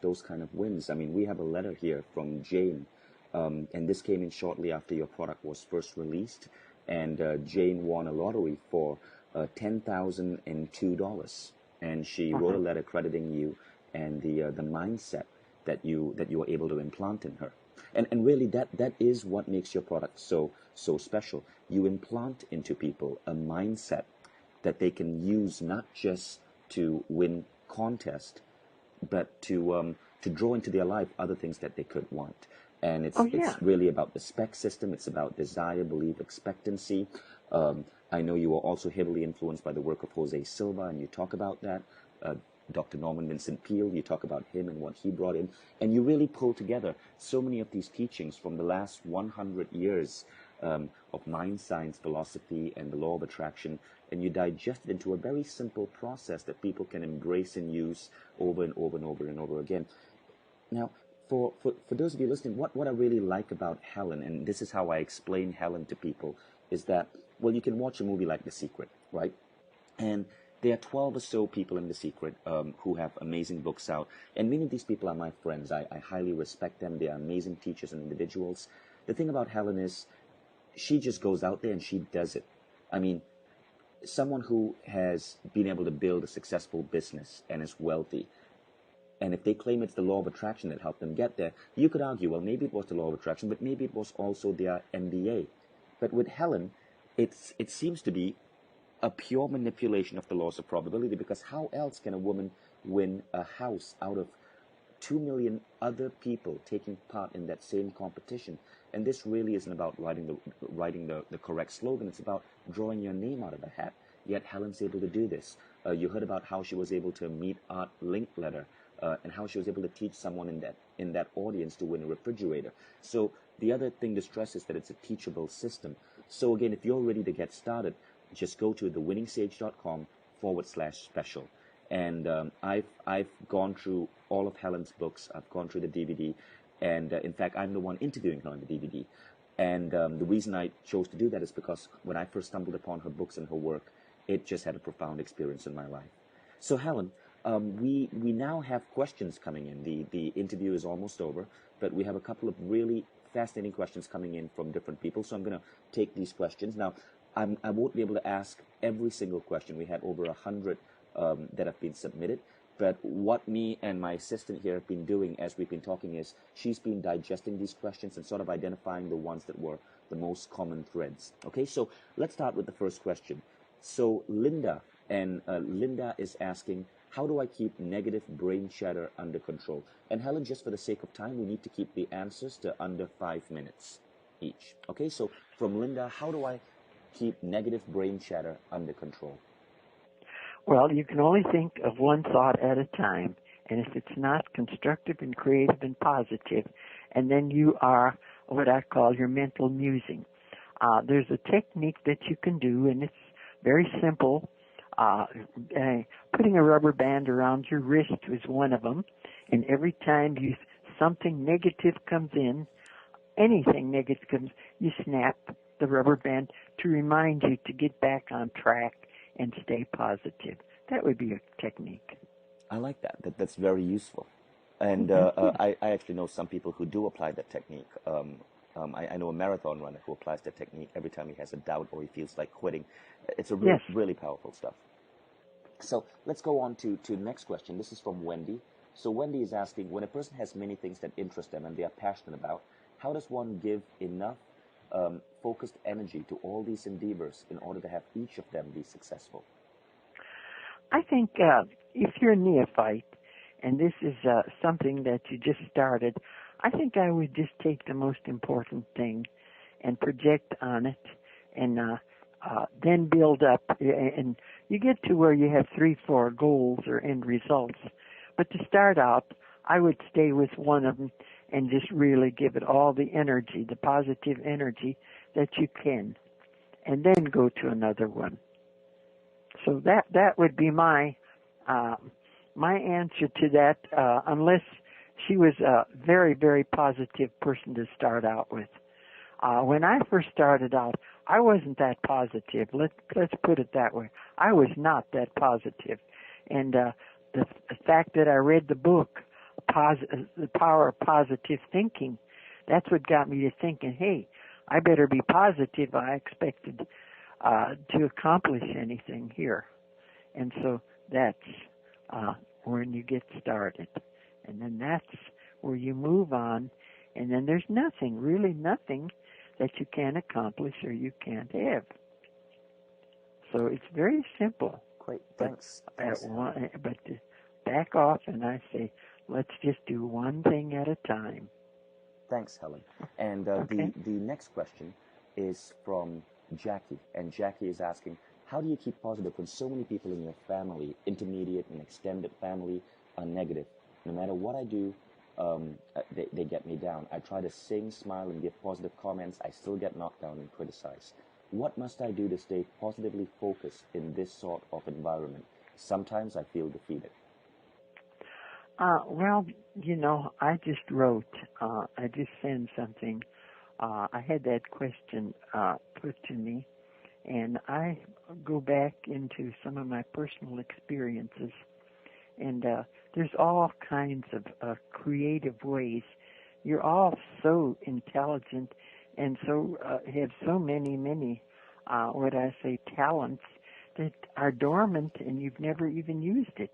those kind of wins. I mean, we have a letter here from Jane, and this came in shortly after your product was first released, and Jane won a lottery for $10,002, and she wrote a letter crediting you and the mindset that you were able to implant in her. And really, that is what makes your product so special. You implant into people a mindset that they can use not just to win contest, but to draw into their life other things that they could want. And it's really about the spec system. It's about desire, belief, expectancy. I know you are also heavily influenced by the work of Jose Silva, and you talk about that. Dr. Norman Vincent Peale, you talk about him and what he brought in, and you really pull together so many of these teachings from the last 100 years of mind science, philosophy, and the law of attraction, and you digest it into a very simple process that people can embrace and use over and over and over and over again. Now, for those of you listening, what I really like about Helen, and this is how I explain Helen to people, is that, well, you can watch a movie like The Secret, right? And there are 12 or so people in The Secret who have amazing books out. And many of these people are my friends. I highly respect them. They are amazing teachers and individuals. The thing about Helen is she just goes out there and she does it. I mean, someone who has been able to build a successful business and is wealthy, and if they claim it's the law of attraction that helped them get there, you could argue, well, maybe it was the law of attraction, but maybe it was also their MBA. But with Helen, it seems to be a pure manipulation of the laws of probability, because how else can a woman win a house out of 2 million other people taking part in that same competition? And this really isn't about writing the correct slogan. It's about drawing your name out of a hat. Yet Helen's able to do this. You heard about how she was able to meet Art Linkletter, and how she was able to teach someone in that audience to win a refrigerator. So the other thing to stress is that it's a teachable system. So again, if you're ready to get started, just go to thewinningsage.com/special. And I've gone through all of Helen's books. I've gone through the DVD. And in fact, I'm the one interviewing her on the DVD. And the reason I chose to do that is because when I first stumbled upon her books and her work, it just had a profound experience in my life. So Helen, we now have questions coming in. The interview is almost over, but we have a couple of really fascinating questions coming in from different people. So I'm going to take these questions. Now, I won't be able to ask every single question. We had over 100 that have been submitted. But what me and my assistant here have been doing as we've been talking is she's been digesting these questions and sort of identifying the ones that were the most common threads. Okay, so let's start with the first question. So Linda is asking, how do I keep negative brain chatter under control? And Helen, just for the sake of time, we need to keep the answers to under 5 minutes each. Okay, so from Linda, how do I keep negative brain chatter under control? Well, you can only think of one thought at a time, and if it's not constructive and creative and positive, and then you are what I call your mental musing. There's a technique that you can do, and it's very simple. Putting a rubber band around your wrist is one of them, and every time you something negative comes in, anything negative comes, you snap the rubber band to remind you to get back on track and stay positive. That would be a technique. I like that. That's very useful. And I actually know some people who do apply that technique. I know a marathon runner who applies that technique every time he has a doubt or he feels like quitting. It's a Yes. really powerful stuff. So let's go on to the next question. This is from Wendy. So Wendy is asking, when a person has many things that interest them and they are passionate about, how does one give enough focused energy to all these endeavors in order to have each of them be successful? I think if you're a neophyte and this is something that you just started, I think I would just take the most important thing and project on it and then build up. And you get to where you have 3-4 goals or end results. But to start out, I would stay with one of them and just really give it all the energy, the positive energy that you can, and then go to another one. So that would be my answer to that, unless she was a very, very positive person to start out with. When I first started out, I wasn't that positive. Let's put it that way. I was not that positive. And the fact that I read the book, The Power of Positive Thinking, that's what got me to thinking, hey, I better be positive. I expected to accomplish anything here. And so that's when you get started. And then that's where you move on. And then there's nothing, really nothing, that you can't accomplish or you can't have. So it's very simple. Great, thanks. But to back off and I say, let's just do one thing at a time. Thanks, Helen. And Okay. the next question is from Jackie. And Jackie is asking, how do you keep positive when so many people in your family, intermediate and extended family, are negative? No matter what I do, they get me down. I try to sing, smile, and give positive comments. I still get knocked down and criticized. What must I do to stay positively focused in this sort of environment? Sometimes I feel defeated. Well, I just wrote, I just sent something. I had that question put to me, and I go back into some of my personal experiences, and there's all kinds of creative ways. You're all so intelligent and so have so many, talents that are dormant and you've never even used it.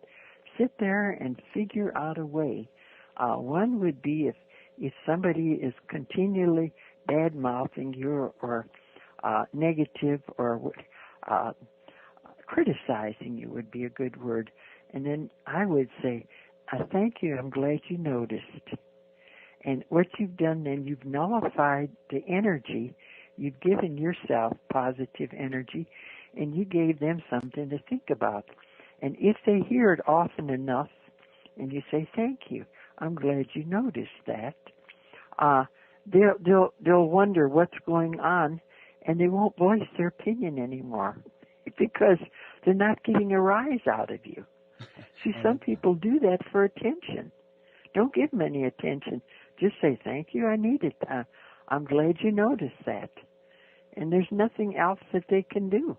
Sit there and figure out a way. One would be if somebody is continually bad-mouthing you or negative or criticizing you would be a good word. And then I would say, thank you, I'm glad you noticed. And what you've done then, you've nullified the energy. You've given yourself positive energy, and you gave them something to think about. And if they hear it often enough, and you say, thank you, I'm glad you noticed that, they'll wonder what's going on, and they won't voice their opinion anymore because they're not getting a rise out of you. See, some people do that for attention. Don't give them any attention. Just say, thank you, I need it. I'm glad you noticed that. And there's nothing else that they can do.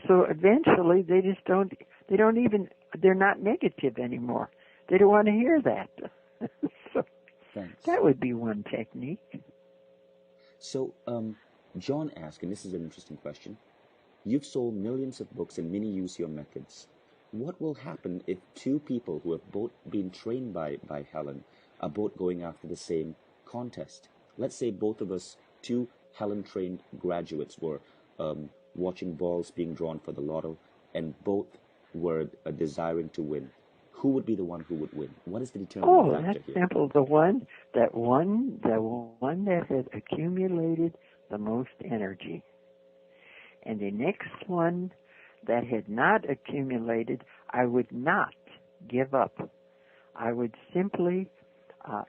So eventually they just they're not negative anymore. They don't want to hear that. So Thanks. that would be one technique. So, John asked, and this is an interesting question, you've sold millions of books and many use your methods. What will happen if two people who have both been trained by Helen are both going after the same contest? Let's say both of us, two Helen-trained graduates, were watching balls being drawn for the lotto, and both were desiring to win. Who would be the one who would win? What is the determining factor That's here? simple. The one that had accumulated the most energy. And the next one that had not accumulated, I would not give up. I would simply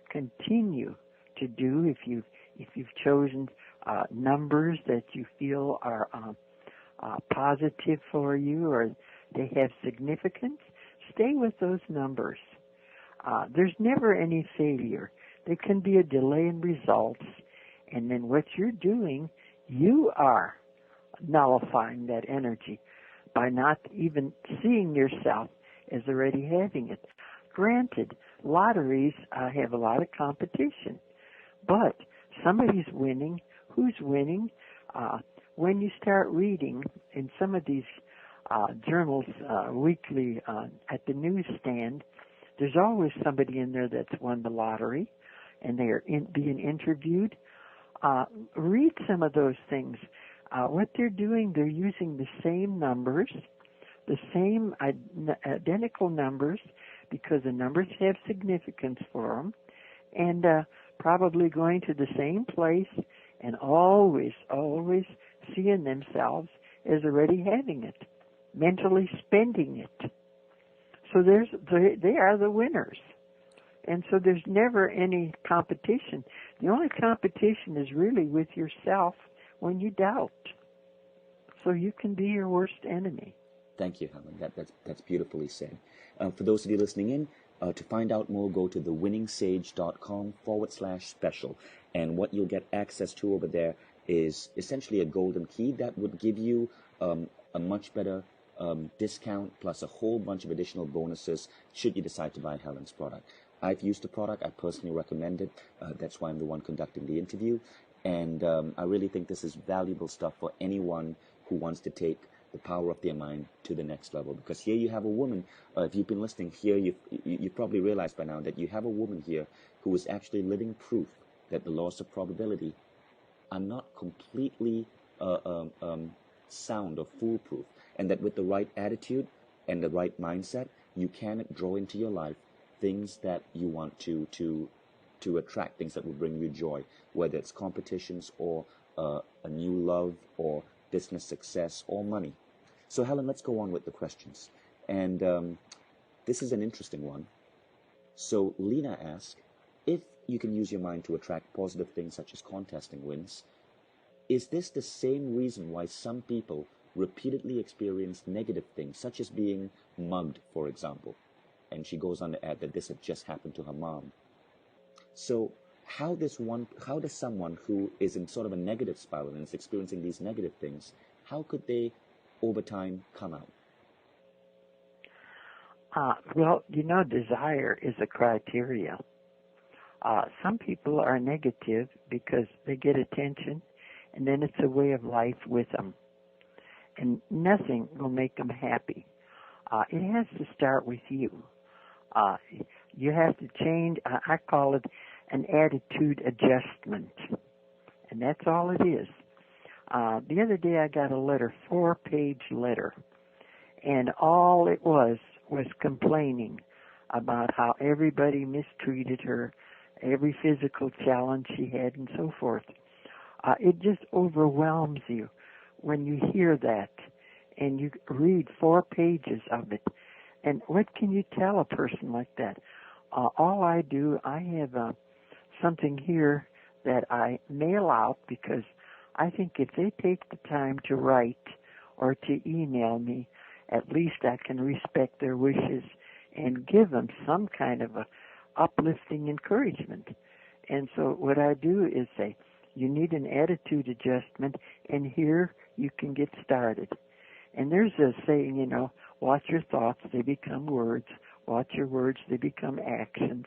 continue to do. If you've chosen numbers that you feel are positive for you or they have significance, stay with those numbers. There's never any failure. There can be a delay in results, and then what you're doing, you are nullifying that energy by not even seeing yourself as already having it. Granted, lotteries have a lot of competition, but somebody's winning. Who's winning? When you start reading in some of these journals weekly at the newsstand, there's always somebody in there that's won the lottery, and they are being interviewed. Read some of those things. What they're doing, they're using the same numbers, the same identical numbers, because the numbers have significance for them, and probably going to the same place and always seeing themselves as already having it, mentally spending it. So they are the winners. And so there's never any competition. The only competition is really with yourself when you doubt. So you can be your worst enemy. Thank you, Helen. That's beautifully said. For those of you listening in, to find out more, go to thewinningsage.com/special. And what you'll get access to over there is essentially a golden key that would give you a much better discount plus a whole bunch of additional bonuses should you decide to buy Helen's product. I've used the product. I personally recommend it. That's why I'm the one conducting the interview. And I really think this is valuable stuff for anyone who wants to take the power of their mind to the next level. Because here you have a woman, if you've been listening here, you've probably realized by now that you have a woman here who is actually living proof that the laws of probability are not completely sound or foolproof, and that with the right attitude and the right mindset, you can draw into your life things that you want to attract, things that will bring you joy, whether it's competitions or a new love or business success or money. So Helen, let's go on with the questions. And this is an interesting one. So Lena asked, if you can use your mind to attract positive things such as contesting wins, is this the same reason why some people repeatedly experience negative things, such as being mugged, for example? And she goes on to add that this had just happened to her mom. So how does someone who is in sort of a negative spiral and is experiencing these negative things, how could they over time come out? Well, desire is a criteria. Some people are negative because they get attention, and then it's a way of life with them. And nothing will make them happy. It has to start with you. You have to change, I call it an attitude adjustment. And that's all it is. The other day I got a letter, 4-page letter. And all it was complaining about how everybody mistreated her, every physical challenge she had, and so forth. It just overwhelms you when you hear that and you read 4 pages of it. And what can you tell a person like that? All I do, I have something here that I mail out, because I think if they take the time to write or to email me, at least I can respect their wishes and give them some kind of a uplifting encouragement. And so what I do is say, you need an attitude adjustment, and here you can get started. And there's a saying, watch your thoughts, they become words. Watch your words, they become actions.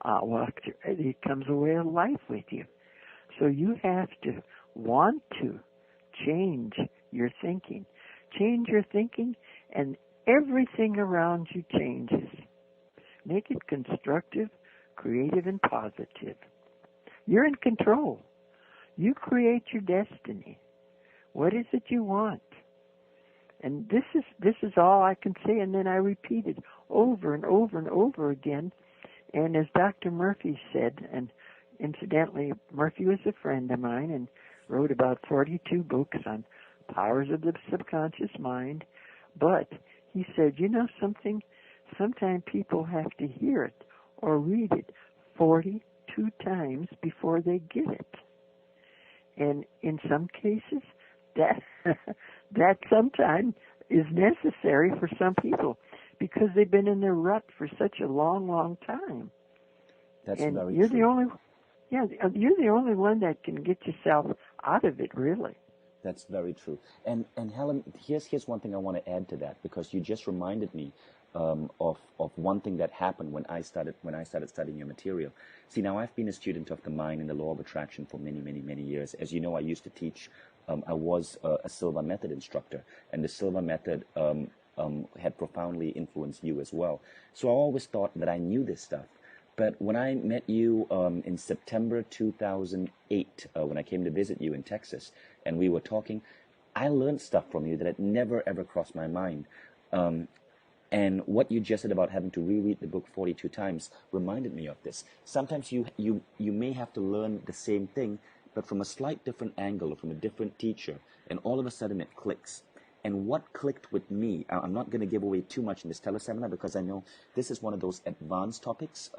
It becomes a way of life with you. So you have to want to change your thinking. Change your thinking, and everything around you changes. Make it constructive, creative, and positive. You're in control. You create your destiny. What is it you want? And this is all I can say, and then I repeat it over and over and over again. And as Dr. Murphy said, and incidentally, Murphy was a friend of mine and wrote about 42 books on powers of the subconscious mind. But he said, something, sometimes people have to hear it or read it 42 times before they get it. And in some cases, that sometimes is necessary for some people because they've been in their rut for such a long, long time. That's And very you're the true. only, yeah, you're the only one that can get yourself out of it, really. That's very true. And Helen, here's one thing I want to add to that, because you just reminded me of one thing that happened when I started studying your material. See, now I've been a student of the mind and the law of attraction for many years. As you know, I used to teach. I was a Silva Method instructor, and the Silva Method had profoundly influenced you as well. So I always thought that I knew this stuff. But when I met you in September 2008, when I came to visit you in Texas, and we were talking, I learned stuff from you that had never ever crossed my mind. Um, and what you just said about having to reread the book 42 times reminded me of this. Sometimes you may have to learn the same thing, but from a slight different angle or from a different teacher, and all of a sudden it clicks. And what clicked with me, I'm not going to give away too much in this teleseminar because I know this is one of those advanced topics,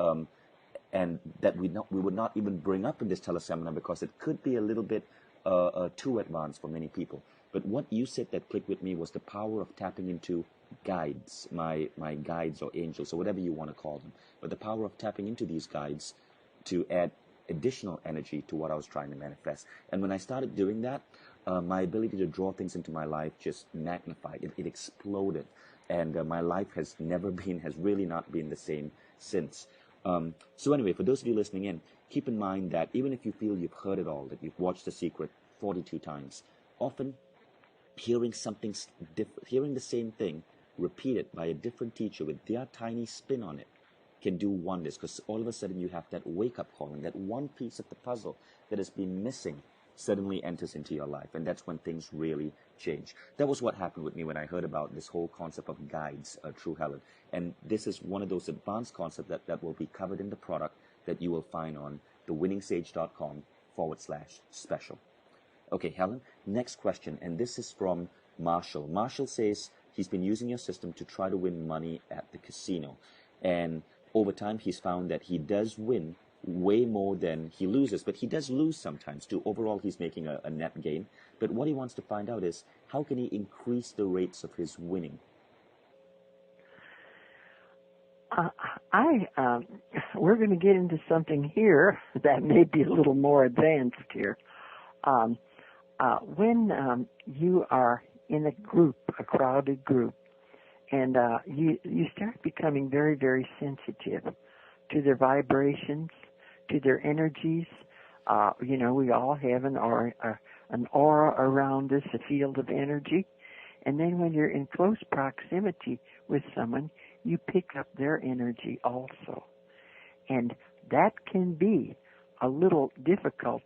and that we would not even bring up in this teleseminar because it could be a little bit too advanced for many people. But what you said that clicked with me was the power of tapping into guides, my guides or angels or whatever you want to call them, but the power of tapping into these guides to add additional energy to what I was trying to manifest. And when I started doing that, my ability to draw things into my life just magnified. It exploded, and my life has really not been the same since. So anyway, for those of you listening in, keep in mind that even if you feel you've heard it all, that you've watched The Secret 42 times, often hearing hearing the same thing repeated by a different teacher with their tiny spin on it can do wonders, because all of a sudden you have that wake-up call, and that one piece of the puzzle that has been missing suddenly enters into your life, and that's when things really change. That was what happened with me when I heard about this whole concept of guides through Helen, and this is one of those advanced concepts that will be covered in the product that you will find on thewinningsage.com/special. Okay, Helen, next question, and this is from Marshall. Marshall says he's been using your system to try to win money at the casino, and over time he's found that he does win way more than he loses, but he does lose sometimes too. Overall, he's making a net gain, but what he wants to find out is how can he increase the rates of his winning? We're going to get into something here that may be a little more advanced here. When you are in a group, a crowded group, and you start becoming very sensitive to their vibrations, to their energies. We all have an aura around us, a field of energy. And then when you're in close proximity with someone, you pick up their energy also. And that can be a little difficult.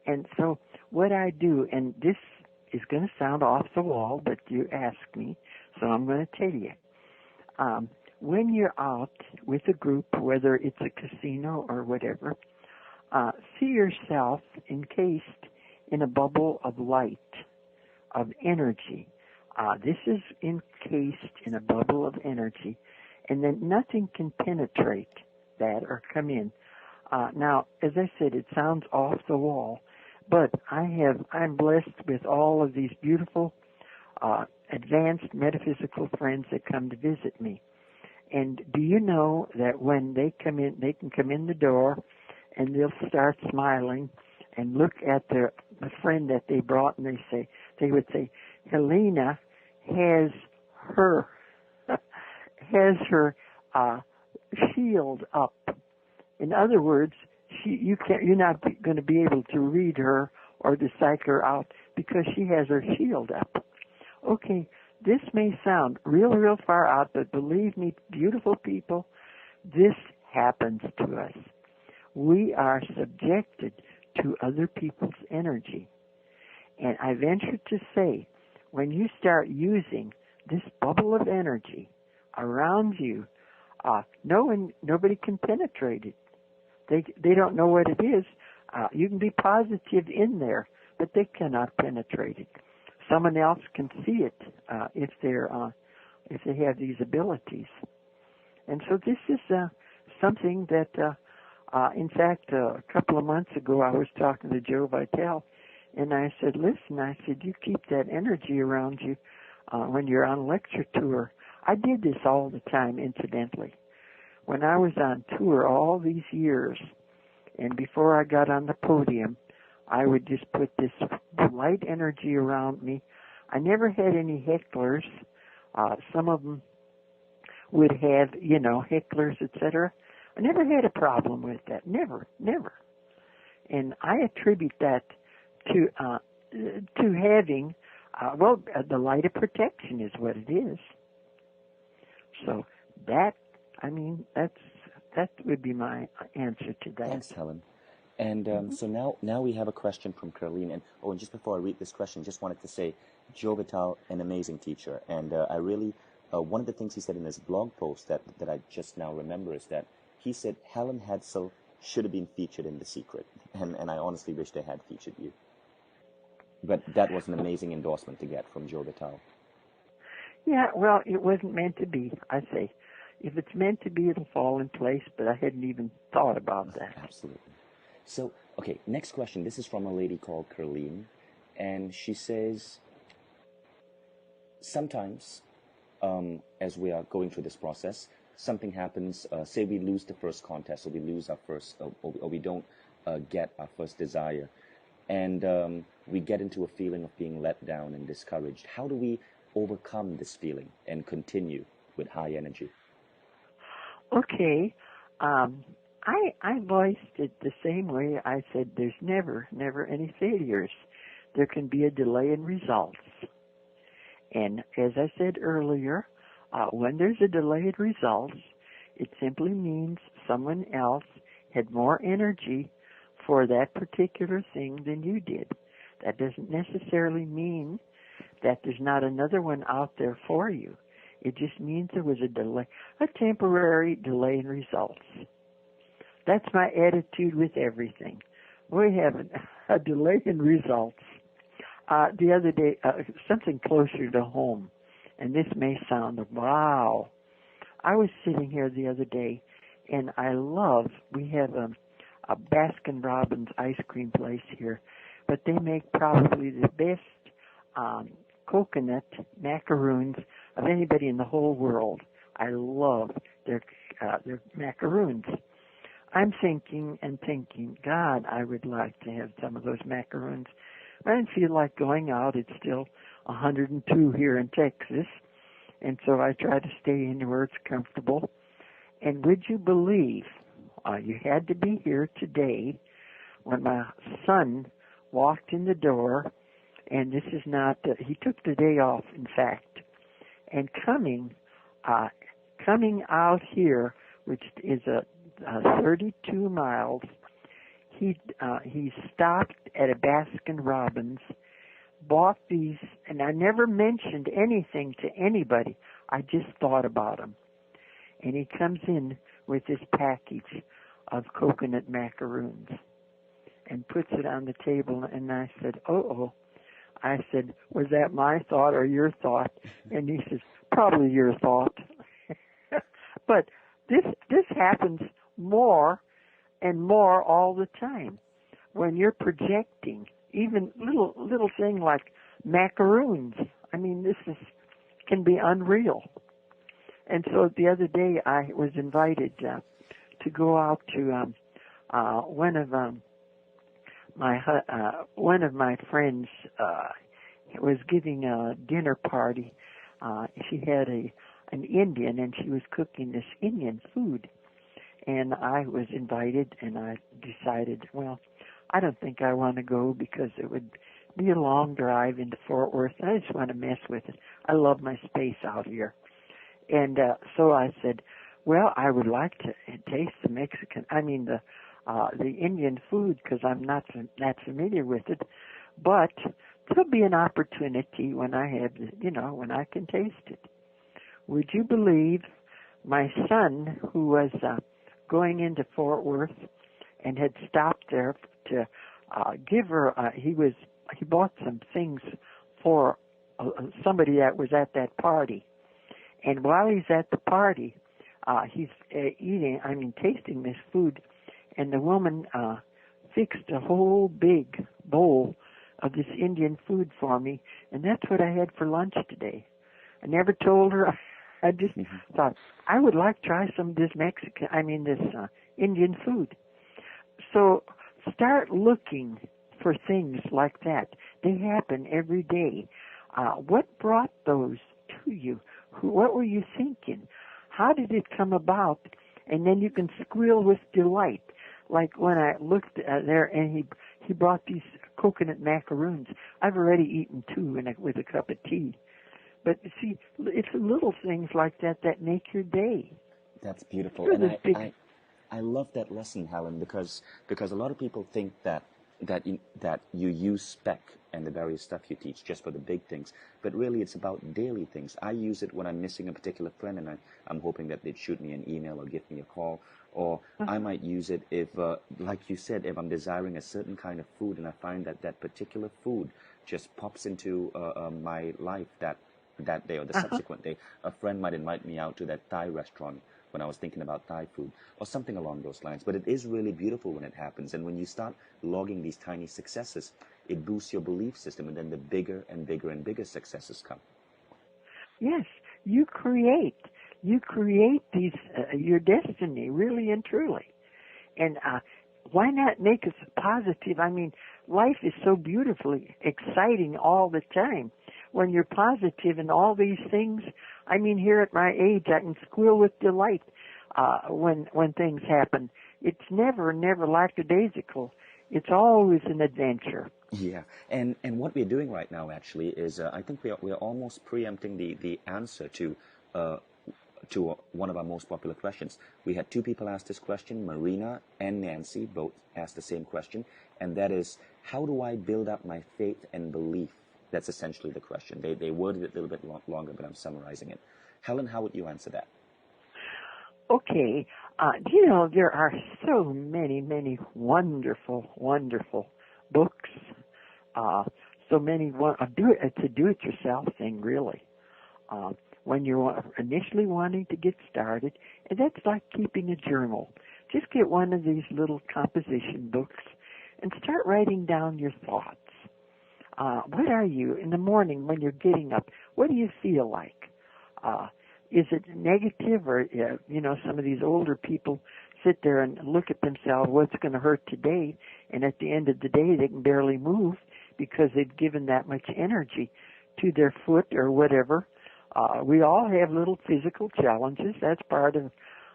And so what I do, and this is going to sound off the wall, but you asked me, so I'm going to tell you. When you're out with a group, whether it's a casino or whatever, see yourself encased in a bubble of light, of energy. This is encased in a bubble of energy, and then nothing can penetrate that or come in. Now, as I said, it sounds off the wall, but I'm blessed with all of these beautiful, advanced metaphysical friends that come to visit me. And do you know that when they come in, they can come in the door and they'll start smiling and look at the friend that they brought, and they would say, Helena has her shield up. In other words, you're not going to be able to read her or to psych her out because she has her shield up. Okay, this may sound real far out, but believe me, beautiful people, this happens to us. We are subjected to other people's energy. And I venture to say, when you start using this bubble of energy around you, nobody can penetrate it. They don't know what it is. You can be positive in there, but they cannot penetrate it. Someone else can see it if they have these abilities. And so this is something that, in fact, a couple of months ago, I was talking to Joe Vitale, and I said, listen, you keep that energy around you when you're on lecture tour. I did this all the time, incidentally. when I was on tour all these years, and before I got on the podium, I would just put this light energy around me. I never had any hecklers. Some of them would have, hecklers, etc. I never had a problem with that. Never. And I attribute that to having, the light of protection is what it is. So that would be my answer to that. Thanks, Helen. And so now we have a question from Helene. And just before I read this question, just wanted to say, Joe Vitale, an amazing teacher. And I really, one of the things he said in his blog post that I just now remember is that he said Helen Hadsell should have been featured in The Secret. And I honestly wish they had featured you. But that was an amazing endorsement to get from Joe Vitale. Yeah, well, it wasn't meant to be, I say. If it's meant to be, it'll fall in place, but I hadn't even thought about that. Absolutely. So, okay, next question. This is from a lady called Helene, and she says, sometimes, as we are going through this process, something happens, say we lose the first contest, or we lose our first, or we don't get our first desire, and we get into a feeling of being let down and discouraged. How do we overcome this feeling and continue with high energy? Okay. I voiced it the same way. I said there's never any failures. There can be a delay in results. And as I said earlier, when there's a delay in results, it simply means someone else had more energy for that particular thing than you did. That doesn't necessarily mean that there's not another one out there for you. It just means there was a delay, a temporary delay in results. That's my attitude with everything. We have a delay in results. The other day, something closer to home, and this may sound, wow. I was sitting here the other day, and we have a Baskin-Robbins ice cream place here, but they make probably the best coconut macaroons of anybody in the whole world. I love their macaroons. I'm thinking, God, I would like to have some of those macaroons. I didn't feel like going out. It's still 102 here in Texas, and so I try to stay in where it's comfortable. And would you believe, you had to be here today when my son walked in the door, and this is not, he took the day off, in fact, and coming out here, which is 32 miles, he stopped at a Baskin-Robbins, bought these, and I never mentioned anything to anybody. I just thought about him. And he comes in with this package of coconut macaroons and puts it on the table, and I said, I said, was that my thought or your thought? And he says, probably your thought. But this happens more and more all the time when you're projecting, even little thing like macaroons. I mean, this can be unreal. And so the other day I was invited to go out to one of my friends was giving a dinner party. She had an Indian, and she was cooking this Indian food. And I was invited, and I decided, well, I don't think I want to go because it would be a long drive into Fort Worth. I just want to mess with it. I love my space out here. And so I said, well, I would like to taste the Indian food, because I'm not familiar with it. But there'll be an opportunity when I have, when I can taste it. Would you believe my son, who was going into Fort Worth and had stopped there to give her, he bought some things for somebody that was at that party. And while he's at the party, he's tasting this food, and the woman fixed a whole big bowl of this Indian food for me, and that's what I had for lunch today. I never told her. I just thought I would like to try some of this Indian food. So start looking for things like that. They happen every day. What brought those to you? What were you thinking? How did it come about? And then you can squeal with delight. Like when I looked there and he brought these coconut macaroons. I've already eaten two with a cup of tea. But see, it's little things like that that make your day. That's beautiful. Sure, And I love that lesson, Helen, because a lot of people think that you use spec and the various stuff you teach just for the big things, but really it's about daily things. I use it when I'm missing a particular friend, and I'm hoping that they'd shoot me an email or give me a call, or I might use it if, like you said, if I'm desiring a certain kind of food and I find that that particular food just pops into my life that day or the subsequent day. A friend might invite me out to that Thai restaurant when I was thinking about Thai food or something along those lines. But it is really beautiful when it happens. And when you start logging these tiny successes, it boosts your belief system, and then the bigger and bigger and bigger successes come. Yes, you create these your destiny, really and truly. And why not make it positive? I mean, life is so beautifully exciting all the time. When you're positive in all these things, I mean, here at my age, I can squeal with delight when things happen. It's never lackadaisical. It's always an adventure. Yeah, and what we're doing right now actually is I think we're almost preempting the answer to one of our most popular questions. We had two people ask this question, Marina and Nancy, both asked the same question, and that is, how do I build up my faith and belief? That's essentially the question. They worded it a little bit longer, but I'm summarizing it. Helen, how would you answer that? Okay, there are so many wonderful books. So many. It's a do-it-yourself thing, really. When you're initially wanting to get started, and that's like keeping a journal. Just get one of these little composition books and start writing down your thoughts. What are you in the morning when you're getting up? What do you feel like? Is it negative, or some of these older people sit there and look at themselves, what's going to hurt today, and at the end of the day they can barely move because they've given that much energy to their foot or whatever. We all have little physical challenges. That's part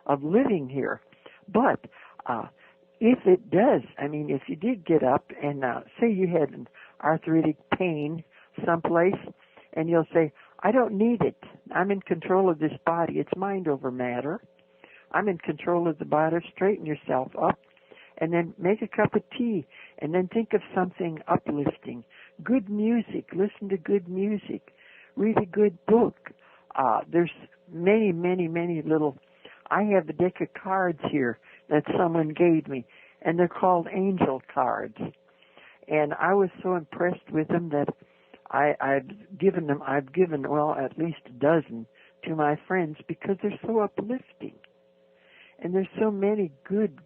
of living here. But if it does, if you did get up and say you had an arthritic pain someplace, and you'll say, I don't need it. I'm in control of this body. It's mind over matter. I'm in control of the body. Straighten yourself up, and then make a cup of tea, and then think of something uplifting. Good music. Listen to good music. Read a good book. There's many little... I have a deck of cards here that someone gave me, and they're called angel cards. And I was so impressed with them that I've given at least a dozen to my friends because they're so uplifting. And there's so many good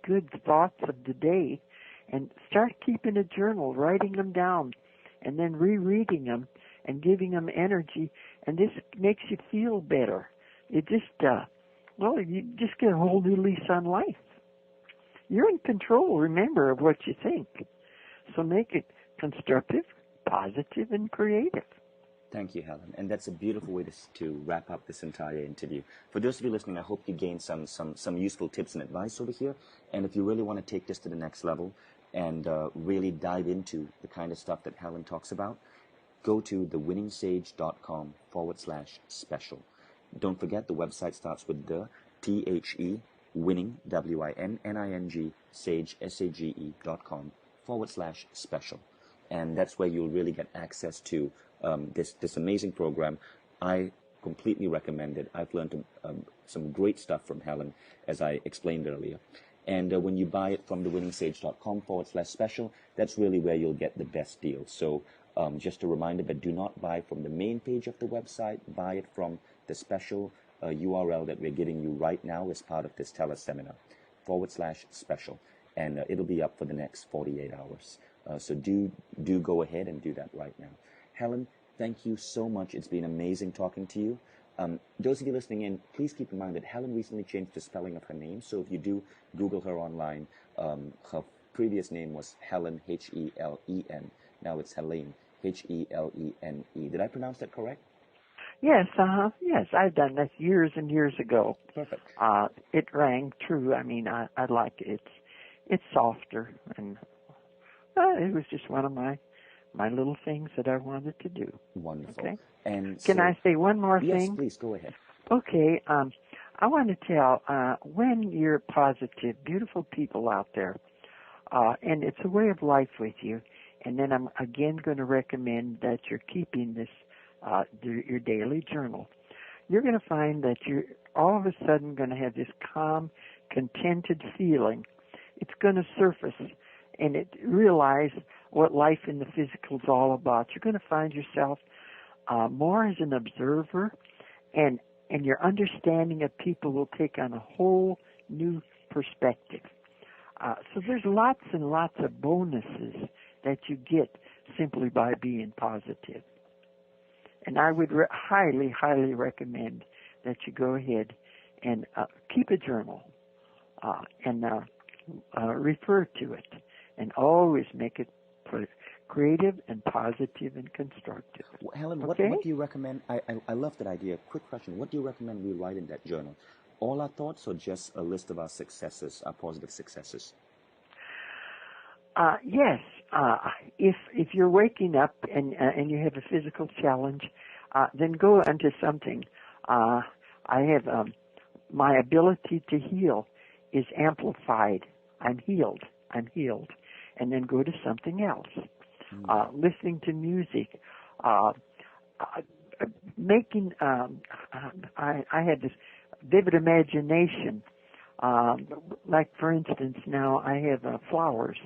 thoughts of the day. And start keeping a journal, writing them down, and then rereading them and giving them energy. And this makes you feel better. You just get a whole new lease on life. You're in control, remember, of what you think. So make it constructive, positive, and creative. Thank you, Helen. And that's a beautiful way to wrap up this entire interview. For those of you listening, I hope you gained some useful tips and advice over here. And if you really want to take this to the next level and really dive into the kind of stuff that Helen talks about, go to thewinningsage.com/special. Don't forget, the website starts with the THE, winning, WINNING, sage, SAGE.com/special. And that's where you'll really get access to this amazing program. I completely recommend it. I've learned some great stuff from Helen, as I explained earlier. And when you buy it from thewinningsage.com/special, that's really where you'll get the best deal. So just a reminder, but do not buy from the main page of the website. Buy it from the special URL that we're giving you right now as part of this teleseminar, /special. And it'll be up for the next 48 hours. So do go ahead and do that right now. Helen, thank you so much. It's been amazing talking to you. Those of you listening in, please keep in mind that Helen recently changed the spelling of her name. So if you do Google her online, her previous name was Helen, Helen. Now it's Helene, Helene. Did I pronounce that correct? Yes, yes, I've done that years and years ago. Perfect. It rang true. I mean, I like it. It's softer, and it was just one of my little things that I wanted to do. Wonderful. Okay. And Can I say one more yes, thing? Yes, please, go ahead. Okay. I want to tell, when you're positive, beautiful people out there, and it's a way of life with you, and then I'm again going to recommend that you're keeping this, your daily journal. You're going to find that you're all of a sudden going to have this calm, contented feeling. It's going to surface, and realize what life in the physical is all about. You're going to find yourself more as an observer, and your understanding of people will take on a whole new perspective. So there's lots and lots of bonuses that you get simply by being positive. And I would highly, highly recommend that you go ahead and keep a journal and refer to it, and always make it creative and positive and constructive. Well, Helen, okay? what do you recommend? I love that idea. Quick question. What do you recommend we write in that journal? All our thoughts, or just a list of our successes, our positive successes? Yes. If you're waking up and you have a physical challenge, then go into something. I have my ability to heal is amplified. I'm healed. And then go to something else. Listening to music, making. I had this vivid imagination. Like for instance, now I have flowers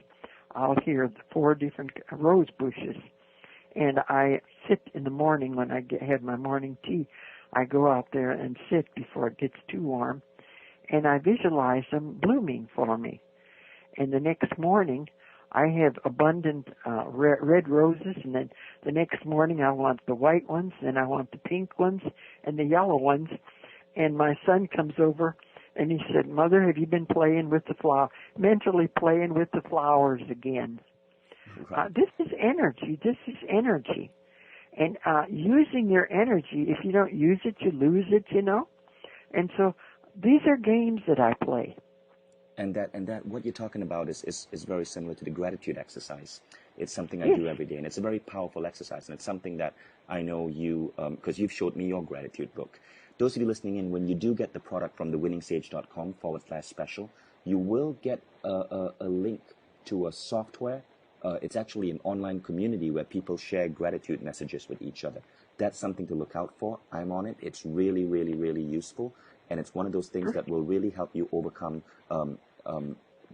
out here, 4 different rose bushes, and I sit in the morning when I have my morning tea. I go out there and sit before it gets too warm, and I visualize them blooming for me. And the next morning, I have abundant red roses, and then the next morning I want the white ones, and I want the pink ones, and the yellow ones. And my son comes over, and he said, "Mother, have you been playing with the mentally playing with the flowers again?" Right. This is energy. And using your energy, if you don't use it, you lose it, And so these are games that I play. And that what you're talking about is very similar to the gratitude exercise. It's something I Yes. do every day, and it's a very powerful exercise, and it's something that I know you, because you've showed me your gratitude book. Those of you listening in, when you do get the product from thewinningsage.com/special, you will get a link to a software. It's actually an online community where people share gratitude messages with each other. That's something to look out for. I'm on it. It's really, really, really useful, and it's one of those things that will really help you overcome,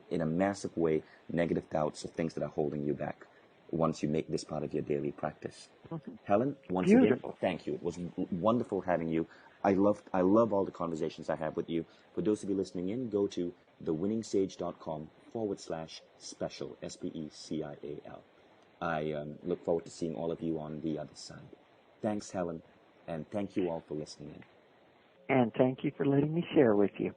in a massive way, negative doubts or things that are holding you back once you make this part of your daily practice. Helen, once Beautiful. again, thank you. It was wonderful having you. I love all the conversations I have with you. For those of you listening in, go to thewinningsage.com/special, SPECIAL. I look forward to seeing all of you on the other side. Thanks, Helen, and thank you all for listening in. And thank you for letting me share with you.